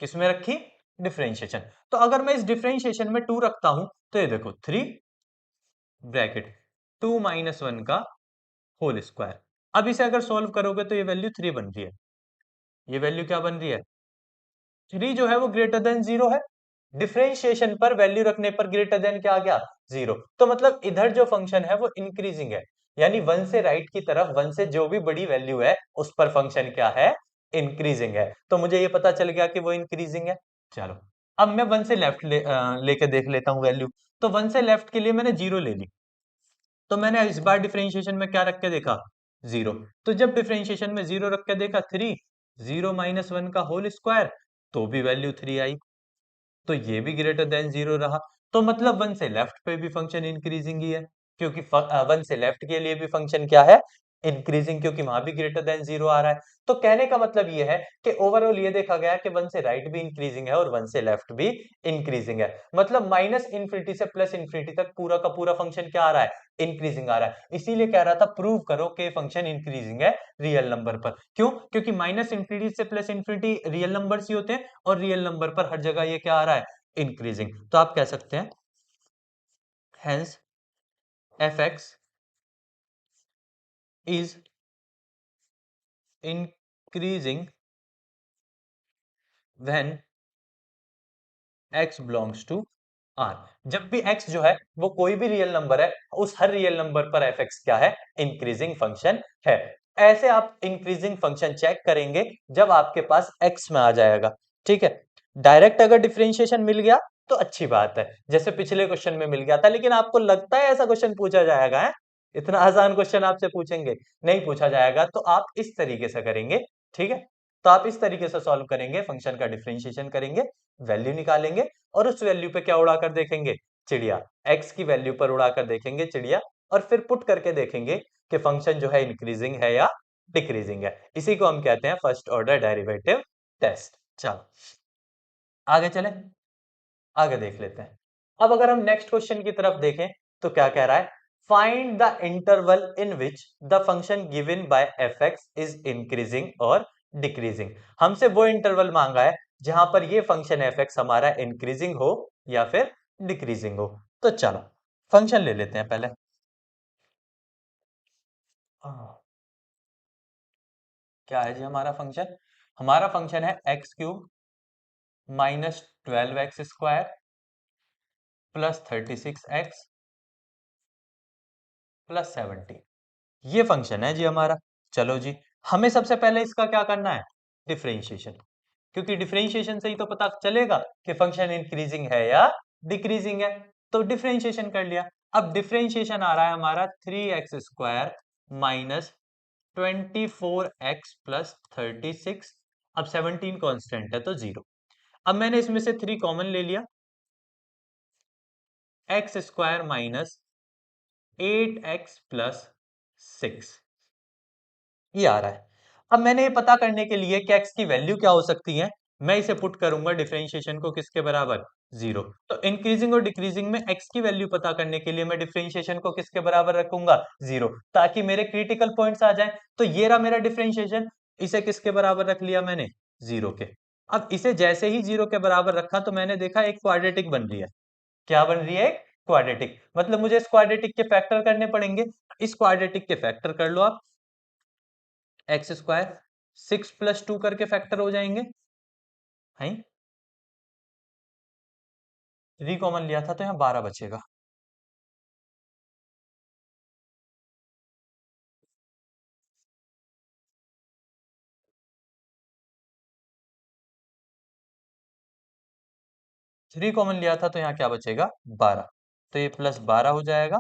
किसमें रखी, डिफरेंशिएशन। तो अगर मैं इस डिफरेंशिएशन में 2 रखता हूं, तो ये देखो 3 ब्रैकेट 2 माइनस 1 का होल स्क्वायर। अब इसे अगर सॉल्व करोगे तो ये वैल्यू 3 बन रही है, ये वैल्यू क्या बन रही है, 3 जो है वो ग्रेटर देन 0 है। डिफरेंशिएशन पर वैल्यू रखने पर ग्रेटर देन क्या आ गया, 0। तो मतलब इधर जो फंक्शन है वो इंक्रीजिंग है, यानी वन से राइट की तरफ वन से जो भी बड़ी वैल्यू है उस पर फंक्शन क्या है, इंक्रीजिंग है। तो मुझे ये पता चल गया कि वो इंक्रीजिंग है। चलो अब मैं वन से लेफ्ट लेके देख लेता हूँ वैल्यू। तो वन से लेफ्ट के लिए मैंने 0 ले ली, तो मैंने इस बार डिफरेंशिएशन में क्या रख के देखा, 0। तो जब डिफरेंशिएशन में 0 रख के देखा, 3 0 माइनस 1 का होल स्क्वायर, तो भी वैल्यू 3 आई। तो ये भी ग्रेटर देन 0 रहा। तो मतलब वन से लेफ्ट पे भी फंक्शन इंक्रीजिंग ही है, क्योंकि वन से लेफ्ट के लिए भी फंक्शन क्या है, इंक्रीजिंग, क्योंकि वहां भी ग्रेटर देन 0 आ रहा है। तो कहने का मतलब ये है कि ओवरऑल ये देखा गया कि वन से राइट भी इंक्रीजिंग है और वन से लेफ्ट भी इंक्रीजिंग है। मतलब माइनस इन्फिनिटी से प्लस इन्फिनिटी तक पूरा का पूरा फंक्शन क्या आ रहा है, इंक्रीजिंग आ रहा है। इसीलिए कह रहा था प्रूव करो कि फंक्शन इंक्रीजिंग है रियल नंबर पर। क्यों, क्योंकि माइनस इन्फिनिटी से प्लस इन्फिनिटी रियल नंबर्स ही होते हैं और रियल नंबर पर हर जगह ये क्या आ रहा है, इंक्रीजिंग। तो आप कह सकते हैं hence F X is increasing when x belongs to r। जब भी x जो है वो कोई भी रियल नंबर है, उस हर रियल नंबर पर fx क्या है, इंक्रीजिंग फंक्शन है। ऐसे आप इंक्रीजिंग फंक्शन चेक करेंगे जब आपके पास x में आ जाएगा। ठीक है, डायरेक्ट अगर डिफरेंशिएशन मिल गया तो अच्छी बात है, जैसे पिछले क्वेश्चन में मिल गया था। लेकिन आपको लगता है ऐसा क्वेश्चन पूछा जाएगा है, इतना आसान क्वेश्चन आपसे पूछेंगे, नहीं पूछा जाएगा। तो आप इस तरीके से करेंगे, ठीक है। तो आप इस तरीके से सॉल्व करेंगे, फंक्शन का डिफरेंशिएशन करेंगे, वैल्यू निकालेंगे और उस वैल्यू पे क्या उड़ाकर देखेंगे, चिड़िया। एक्स की वैल्यू पर उड़ाकर देखेंगे चिड़िया, और फिर पुट करके देखेंगे कि फंक्शन जो है इंक्रीजिंग है या डिक्रीजिंग है। इसी को हम कहते हैं फर्स्ट ऑर्डर डेरिवेटिव टेस्ट। चलो आगे चले, आगे देख लेते हैं। अब अगर हम नेक्स्ट क्वेश्चन की तरफ देखें तो क्या कह रहा है, find the interval in which the function given by F X is increasing और डिक्रीजिंग। हमसे वो इंटरवल मांगा है जहां पर ये फंक्शन एफ एक्स हमारा इंक्रीजिंग हो या फिर डिक्रीजिंग हो। तो चलो फंक्शन ले लेते हैं पहले। हाँ, क्या है जी हमारा फंक्शन, हमारा फंक्शन है x cube minus 12x² plus 36x plus 70, ये फंक्शन है जी हमारा। चलो जी, हमें सबसे पहले इसका क्या करना है, डिफरेंशिएशन, क्योंकि डिफरेंशिएशन से ही तो पता चलेगा कि फंक्शन इंक्रीजिंग है या डिक्रीजिंग है। तो डिफरेंशिएशन कर लिया। अब डिफरेंशिएशन आ रहा है हमारा 3x² माइनस 24x प्लस 36। अब 17 कांस्टेंट है तो 0। अब मैंने इसमें से 3 कॉमन ले लिया, x² माइनस 8x प्लस 6, ये आ रहा है। अब मैंने ये पता करने के लिए कि x की वैल्यू क्या हो सकती है, मैं इसे पुट करूंगा डिफरेंशिएशन को किसके बराबर, 0। तो इंक्रीजिंग और डिक्रीजिंग में x की वैल्यू पता करने के लिए मैं डिफरेंशिएशन को किसके बराबर रखूंगा, 0, ताकि मेरे क्रिटिकल पॉइंट्स आ जाएं। तो ये रहा मेरा डिफरेंशिएशन, इसे किसके बराबर रख लिया मैंने, 0 के। अब इसे जैसे ही 0 के बराबर रखा तो मैंने देखा एक क्वाड्रेटिक बन रही है। क्या बन रही है, क्वाड्रेटिक। मतलब मुझे इस क्वाड्रेटिक के फैक्टर करने पड़ेंगे। इस क्वाड्रेटिक के फैक्टर कर लो आप, एक्स स्क्वायर 6 + 2 करके फैक्टर हो जाएंगे। है 3 कॉमन लिया था तो यहाँ 12 बचेगा। थ्री कॉमन लिया था तो यहाँ क्या बचेगा, 12। तो ये +12 हो जाएगा।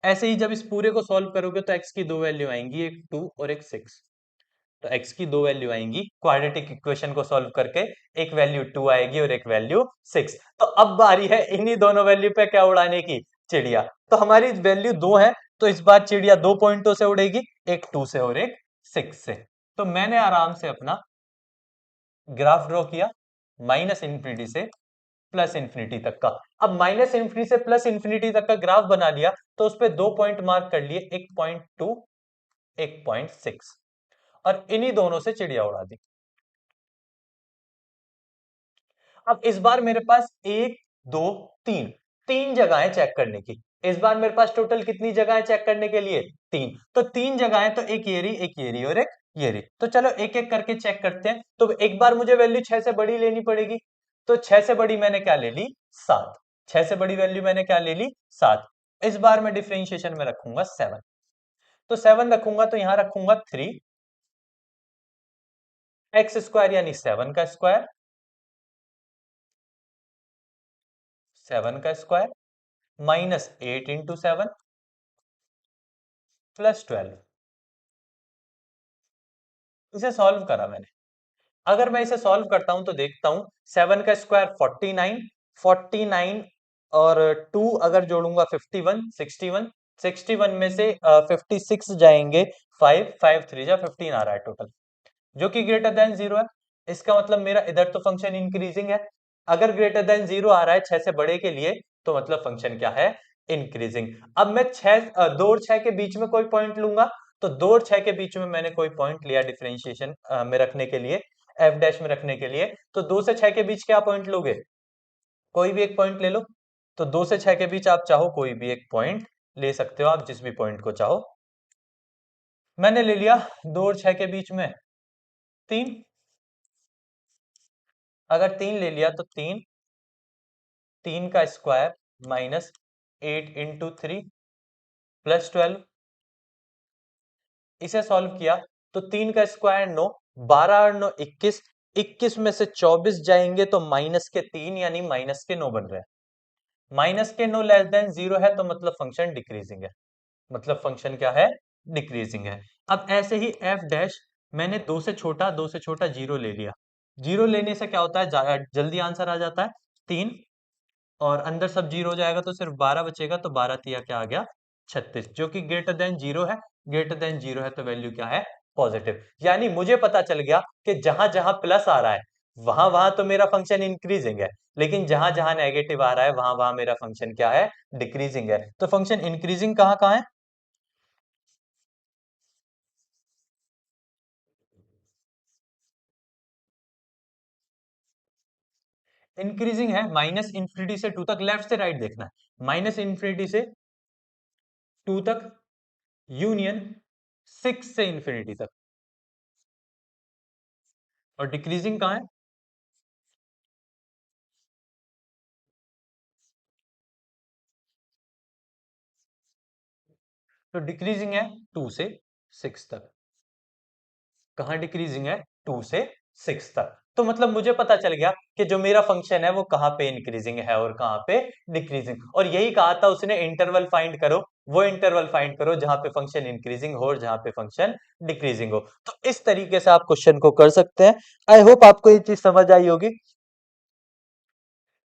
ऐसे ही जब इस पूरे को सॉल्व करोगे तो x की दो वैल्यू आएंगी, एक 2 और एक 6। तो x की दो वैल्यू आएंगी क्वाड्रेटिक इक्वेशन को सॉल्व करके, एक वैल्यू 2 आएगी और एक वैल्यू 6। तो अब बारी है इन्हीं दोनों वैल्यू पे क्या उड़ाने की, चिड़िया। तो हमारी वैल्यू 2 है, तो इस बार चिड़िया 2 पॉइंटों से उड़ेगी, एक 2 से और एक 6 से। तो मैंने आराम से अपना ग्राफ ड्रॉ किया माइनस इंफिनिटी से प्लस इंफिनिटी तक का। अब माइनस इंफिनिटी से प्लस इंफिनिटी तक का ग्राफ बना लिया, तो उस पर 2 पॉइंट मार्क कर लिए, एक 0.2, एक 0.6, और इन्हीं दोनों से चिड़िया उड़ा दी। अब इस बार मेरे पास एक, दो, तीन, तीन जगहें चेक करने की। इस बार मेरे पास टोटल कितनी जगहें चेक करने के लिए, तीन। तो तीन जगहें, तो एक ये रही, एक ये रही और एक ये रही। तो चलो एक एक करके चेक करते हैं। तो एक बार मुझे वैल्यू 6 से बड़ी लेनी पड़ेगी। तो 6 से बड़ी मैंने क्या ले ली, 7। 6 से बड़ी वैल्यू मैंने क्या ले ली, 7। इस बार मैं डिफरेंशिएशन में रखूंगा 7। तो 7 रखूंगा तो यहां रखूंगा 3 एक्स स्क्वायर, यानी 7 का स्क्वायर, 7 का स्क्वायर -8 × 7 +12। इसे सॉल्व करा मैंने। अगर मैं इसे सॉल्व करता हूं तो देखता हूं 7 का स्क्वायर 49, 49 और 2 अगर जोड़ूंगा 51, 61, 61 में से 56 जाएंगे, 5, 5 3 जा 15 आ रहा है टोटल, जो कि ग्रेटर देन 0 है। इसका मतलब मेरा इधर तो फंक्शन इंक्रीजिंग है। अगर ग्रेटर देन 0 आ रहा है 6 से बड़े के लिए, तो मतलब फंक्शन क्या है, इंक्रीजिंग। अब मैं 2 और 6 के बीच में कोई पॉइंट लूंगा। तो 2 और 6 के बीच में मैंने कोई पॉइंट लिया डिफरेंशिएशन में रखने के लिए, एफ डैश में रखने के लिए। तो 2 से 6 के बीच क्या पॉइंट लोगे, कोई भी एक पॉइंट ले लो। तो 2 से 6 के बीच आप चाहो कोई भी एक पॉइंट ले सकते हो, आप जिस भी पॉइंट को चाहो। मैंने ले लिया 2 और 6 के बीच में 3। अगर 3 ले लिया तो 3, 3 का स्क्वायर -8 × 3 +12। इसे सॉल्व किया तो 3 का स्क्वायर 9, 12 और 9 21, 21 में से 24 जाएंगे तो -3 यानी -9 बन रहे हैं। -9 लेस देन 0 है तो मतलब फंक्शन डिक्रीजिंग है। मतलब फंक्शन क्या है, डिक्रीजिंग है। अब ऐसे ही एफ डैश, मैंने 2 से छोटा, 2 से छोटा 0 ले लिया। 0 लेने से क्या होता है, जल्दी आंसर आ जाता है 3, और अंदर सब 0 हो जाएगा तो सिर्फ 12 बचेगा। तो 12 तिया क्या आ गया, 36, जो कि ग्रेटर देन 0 है। ग्रेटर देन 0 है तो वैल्यू क्या है, पॉजिटिव। यानी मुझे पता चल गया कि जहां जहां प्लस आ रहा है वहां वहां तो मेरा फंक्शन इंक्रीजिंग है, लेकिन जहां जहां नेगेटिव आ रहा है वहां वहां मेरा फंक्शन क्या है, डिक्रीजिंग है। तो फंक्शन इंक्रीजिंग कहाँ कहाँ है, इंक्रीजिंग है माइनस इंफिनिटी से 2 तक, लेफ्ट से राइट देखना है, माइनस इंफिनिटी से 2 तक, यूनियन 6 से इंफिनिटी तक। और डिक्रीजिंग कहाँ है, तो डिक्रीजिंग है 2 से 6 तक। कहाँ डिक्रीजिंग है, 2 से 6 तक। तो मतलब मुझे पता चल गया कि जो मेरा फंक्शन है वो कहाँ पे इंक्रीजिंग है और कहाँ पे डिक्रीजिंग। और यही कहा था उसने, इंटरवल फाइंड करो, वो इंटरवल फाइंड करो जहां पे फंक्शन इंक्रीजिंग हो और जहां पे फंक्शन डिक्रीजिंग हो। तो इस तरीके से आप क्वेश्चन को कर सकते हैं। आई होप आपको ये चीज समझ आई होगी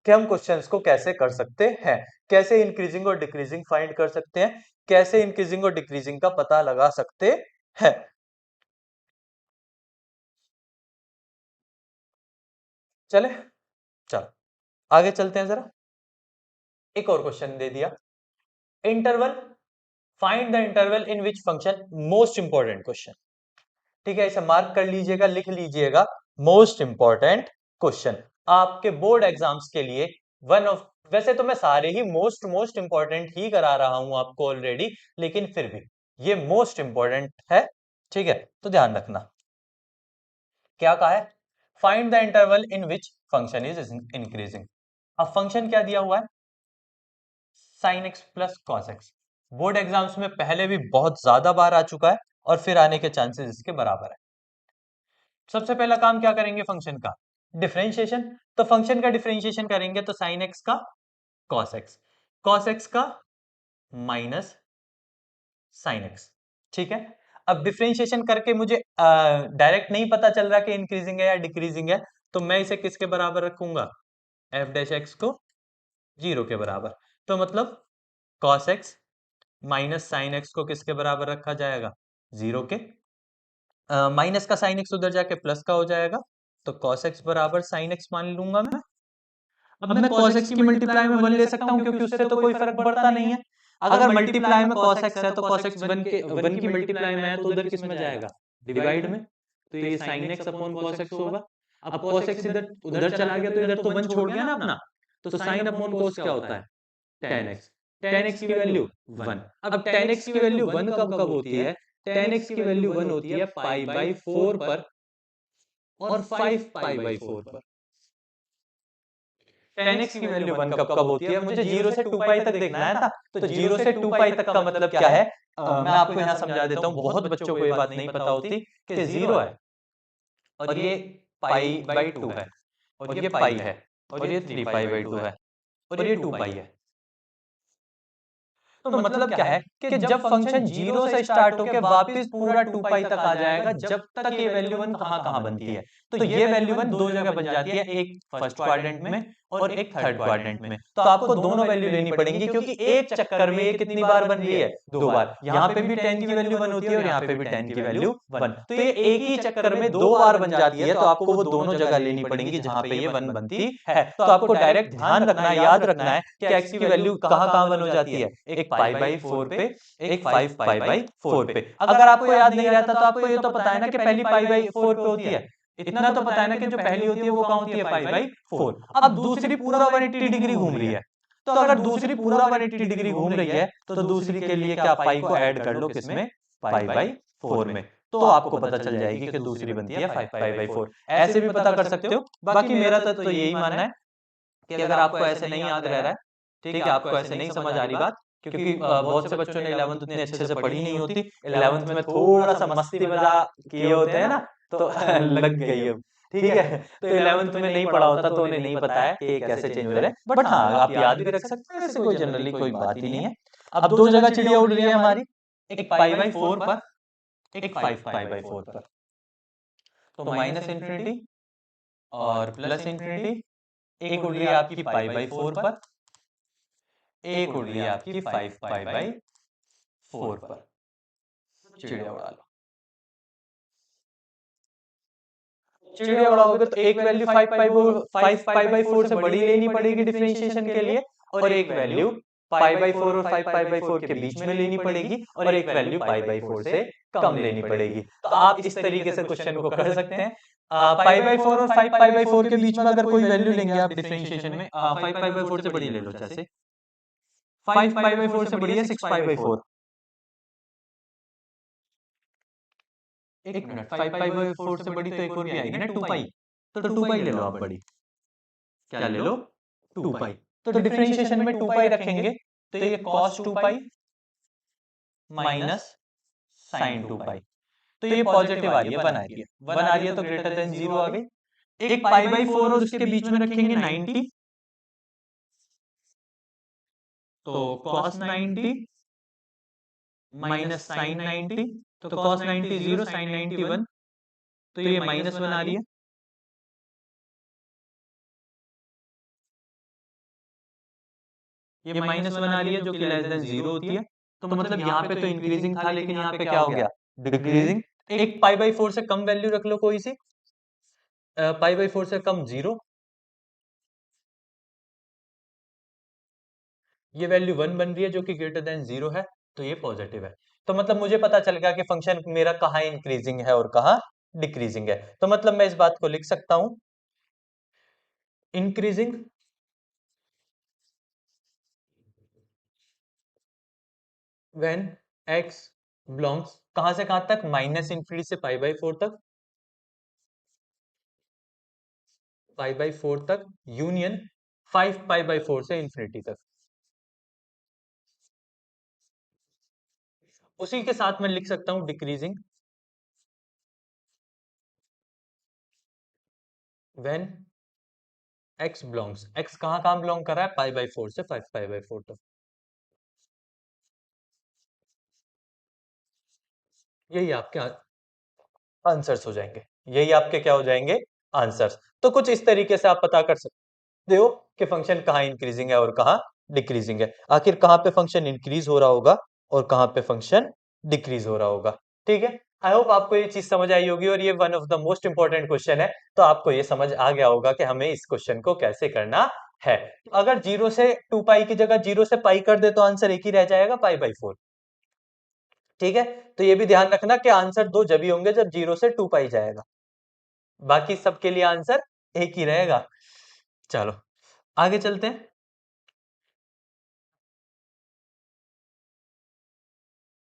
कि हम क्वेश्चंस को कैसे कर सकते हैं, कैसे इंक्रीजिंग और डिक्रीजिंग फाइंड कर सकते हैं, कैसे इंक्रीजिंग और डिक्रीजिंग का पता लगा सकते हैं। चले, चलो आगे चलते हैं जरा। एक और क्वेश्चन दे दिया, interval, find the interval in which function, most important question, ठीक है, इसे मार्क कर लीजिएगा, लिख लीजिएगा, मोस्ट इंपॉर्टेंट क्वेश्चन आपके बोर्ड एग्जाम्स के लिए। वन ऑफ, वैसे तो मैं सारे ही मोस्ट इंपॉर्टेंट ही करा रहा हूं आपको ऑलरेडी, लेकिन फिर भी ये मोस्ट इंपॉर्टेंट है, ठीक है, तो ध्यान रखना। क्या कहा है, find the interval in which function is increasing. अब फंक्शन क्या दिया हुआ है, sine x plus cos x, board exams में पहले भी बहुत ज्यादा बार आ चुका है और फिर आने के चांसेस इसके बराबर है। सबसे पहला काम क्या करेंगे, फंक्शन का डिफरेंशिएशन, तो फंक्शन का डिफरेंशिएशन करेंगे तो साइन एक्स का कॉस एक्स का माइनस साइन एक्स, ठीक है। अब डिफरेंशिएशन करके मुझे डायरेक्ट नहीं पता चल रहा कि इंक्रीजिंग है या डिक्रीजिंग है, तो मैं इसे किसके बराबर रखूंगा, एफ डैश एक्स को 0 के बराबर, तो मतलब cos x minus sine x को किसके बराबर रखा जाएगा, 0 के, माइनस का साइन एक्स उधर जाके प्लस का हो जाएगा, तो कॉस एक्स बराबर साइन एक्स मान लूंगा मैं। अब मैं cos x की मल्टीप्लाई में 1 ले सकता हूं क्योंकि उससे तो कोई फर्क पड़ता नहीं है। अगर मल्टीप्लाई में cos x है तो cos x 1 की मल्टीप्लाई में है तो उधर किस में जाएगा, डिवाइड में, तो ये sin x upon cos x होगा। अब cos x इधर उधर चला गया तो इधर तो 1 छोड़ गया ना अपना, तो sin अपॉन cos क्या होता है, tan x, tan x की वैल्यू 1। अब tan x की वैल्यू 1 कब कब होती है, tan x की वैल्यू 1 होती है पाई बाई 4 पर और 5 पाई बाई 4 पर। tan x की वैल्यू 1 कब कब होती है, मुझे 0 से 2 पाई तक देखना है था, तो 0 से 2 पाई तक का मतलब क्या है, मैं आपको यहां समझा देता हूं, बहुत बच्चों को ये बात नहीं पता होती कि 0 है और ये पाई बाई 2 है और ये पाई है और ये 3 पाई बाई 2 है और ये 2 पाई है। तो मतलब क्या है कि जब फंक्शन 0 से स्टार्ट होकर वापस पूरा 2 पाई तक आ जाएगा, जब तक ये वैल्यू 1 कहां कहां बनती है, तो ये वैल्यू 1 दो जगह बन जाती है, एक फर्स्ट क्वाड्रेंट में और एक थर्ड क्वाड्रेंट में। तो आपको दोनों वैल्यू लेनी पड़ेंगी क्योंकि एक चक्कर में ये कितनी बार बन रही है, 2 बार। यहां पे भी tan की वैल्यू 1 होती है और यहां पे भी tan की वैल्यू 1, तो ये एक ही चक्कर में 2 बार बन जाती है, तो आपको वो दोनों जगह लेनी पड़ेंगी जहां पे ये 1 बनती है। तो आपको डायरेक्ट ध्यान रखना है, याद रखना है कि x की वैल्यू कहां कहां 1 हो जाती है, एक पाई बाई 4 पे, एक 5 पाई बाई 4 पे। अगर आपको याद नहीं रहता तो आपको ये तो पता है ना कि पहली पाई बाई 4 पे होती है, इतना तो पता है ना कि जो पहली होती है वो कहां होती है, पाई बाई 4। अब दूसरी पूरा 180 डिग्री घूम रही है, तो अगर दूसरी पूरा 180 डिग्री घूम रही है तो दूसरी के लिए क्या, पाई को ऐड कर लो किसमें, पाई बाई 4 में, तो आपको पता चल जाएगी कि दूसरी बनती है 5 पाई बाई 4। ऐसे भी पता कर सकते हो। बाकी मेरा तो यही मानना है कि अगर आपको ऐसे नहीं याद रह रहा है, ठीक है, आपको ऐसे नहीं समझ आ रही बात, क्योंकि बहुत से बच्चों ने 11th उतने अच्छे से पढ़ी नहीं होती, 11th में थोड़ा सा मस्ती मजाक किए होते हैं ना, तो लग गई अब, ठीक है। तो 11th में नहीं पढ़ा होता तो उन्हें नहीं पता है कि कैसे चेंज हो रहा है, बट हाँ आप याद भी रख सकते हैं, ऐसे कोई जनरली कोई बात ही नहीं है। अब दो जगह चिड़िया उड़ रही है हमारी, एक पाई बाई 4 पर, एक 5 पाई बाई 4 पर, तो माइनस इंफिनिटी और प्लस इंफिनिटी, एक उड़ रही है आपकी पाई बाई 4 पर, एक उड़ रही है आपकी 5 पाई बाई 4 पर, चिड़िया उड़ा लो। चिड़िया उड़ाओगे तो एक वैल्यू 5 पाई बाई 4 से बड़ी लेनी पड़ेगी डिफरेंशिएशन के लिए, और एक वैल्यू पाई बाई 4 और 5 पाई बाई 4 के बीच में लेनी पड़ेगी, और एक वैल्यू पाई बाई 4 से कम लेनी पड़ेगी। तो आप इस तरीके से क्वेश्चन को कर सकते हैं। पाई बाई 4 और 5 पाई बाई 4 के बीच में अगर कोई वैल्यू लेंगे आप डिफरेंशिएशन में, 5 पाई बाई 4 से बड़ी ले लो, जैसे 5 पाई बाई 4 से बड़ी है 6 पाई बाई 4, एक मिनट, 5 पाई बाई 4 से बड़ी तो एक और भी आएगी ना, 2 पाई, तो 2 पाई ले लो आप बड़ी, क्या ले लो, 2 पाई। तो डिफरेंशिएशन में 2 पाई रखेंगे तो ये cos 2 पाई माइनस sin 2 पाई, तो ये पॉजिटिव आ रही है, 1 आ रही है, 1 आ रही है तो ग्रेटर देन 0 आ गई। एक पाई बाई 4 और उसके बीच में रखेंगे 90, तो cos 90 माइनस sin 90, तो cos 90 0, sin 90 1, तो ये माइनस 1 आ रही है। ये माइनस 1 आ रही है जो कि लेस देन 0 होती है, तो मतलब यहाँ पे तो इंक्रीजिंग था लेकिन यहाँ पे क्या हो गया, डिक्रीजिंग। एक पाई बाई 4 से कम वैल्यू रख लो कोई सी, पाई बाई 4 से कम 0, ये वैल्यू 1 बन रही है जो कि ग्रेटर देन 0 है, तो ये पॉजिटिव है। तो मतलब मुझे पता चल गया कि फंक्शन मेरा कहाँ इंक्रीजिंग है और कहाँ डिक्रीजिंग है। तो मतलब मैं इस बात को लिख सकता हूं, इंक्रीजिंग व्हेन x बिलोंग्स कहां से कहां तक, माइनस इंफिनिटी से पाई बाई 4 तक, पाई बाई 4 तक, यूनियन 5 पाई बाई 4 से इंफिनिटी तक। उसी के साथ मैं लिख सकता हूं decreasing when x belongs, x कहां कहां बिलोंग कर रहा है, पाई बाई 4 से 5 पाई बाई 4 तक। यही आपके आंसर्स हो जाएंगे, यही आपके क्या हो जाएंगे, आंसर्स। तो कुछ इस तरीके से आप पता कर सकते हो कि फंक्शन कहाँ इंक्रीजिंग है और कहाँ डिक्रीजिंग है, आखिर कहाँ पे फंक्शन इंक्रीज हो रहा होगा और कहाँ पे फंक्शन डिक्रीज हो रहा होगा। ठीक है, आई होप आपको ये चीज समझ आई होगी, और ये one of the most important question है, तो आपको ये समझ आ गया होगा कि हमें इस क्वेश्चन को कैसे करना है। अगर 0 से 2 पाई की जगह 0 से पाई कर दे तो आंसर एक ही रह जाएगा, पाई बाई 4। ठीक है, तो ये भी ध्यान रखना कि आंसर दो जब ही होंगे जब 0 से 2 पाई जाएगा, बाकी सबके लिए आंसर एक ही रहेगा। चलो आगे चलते हैं।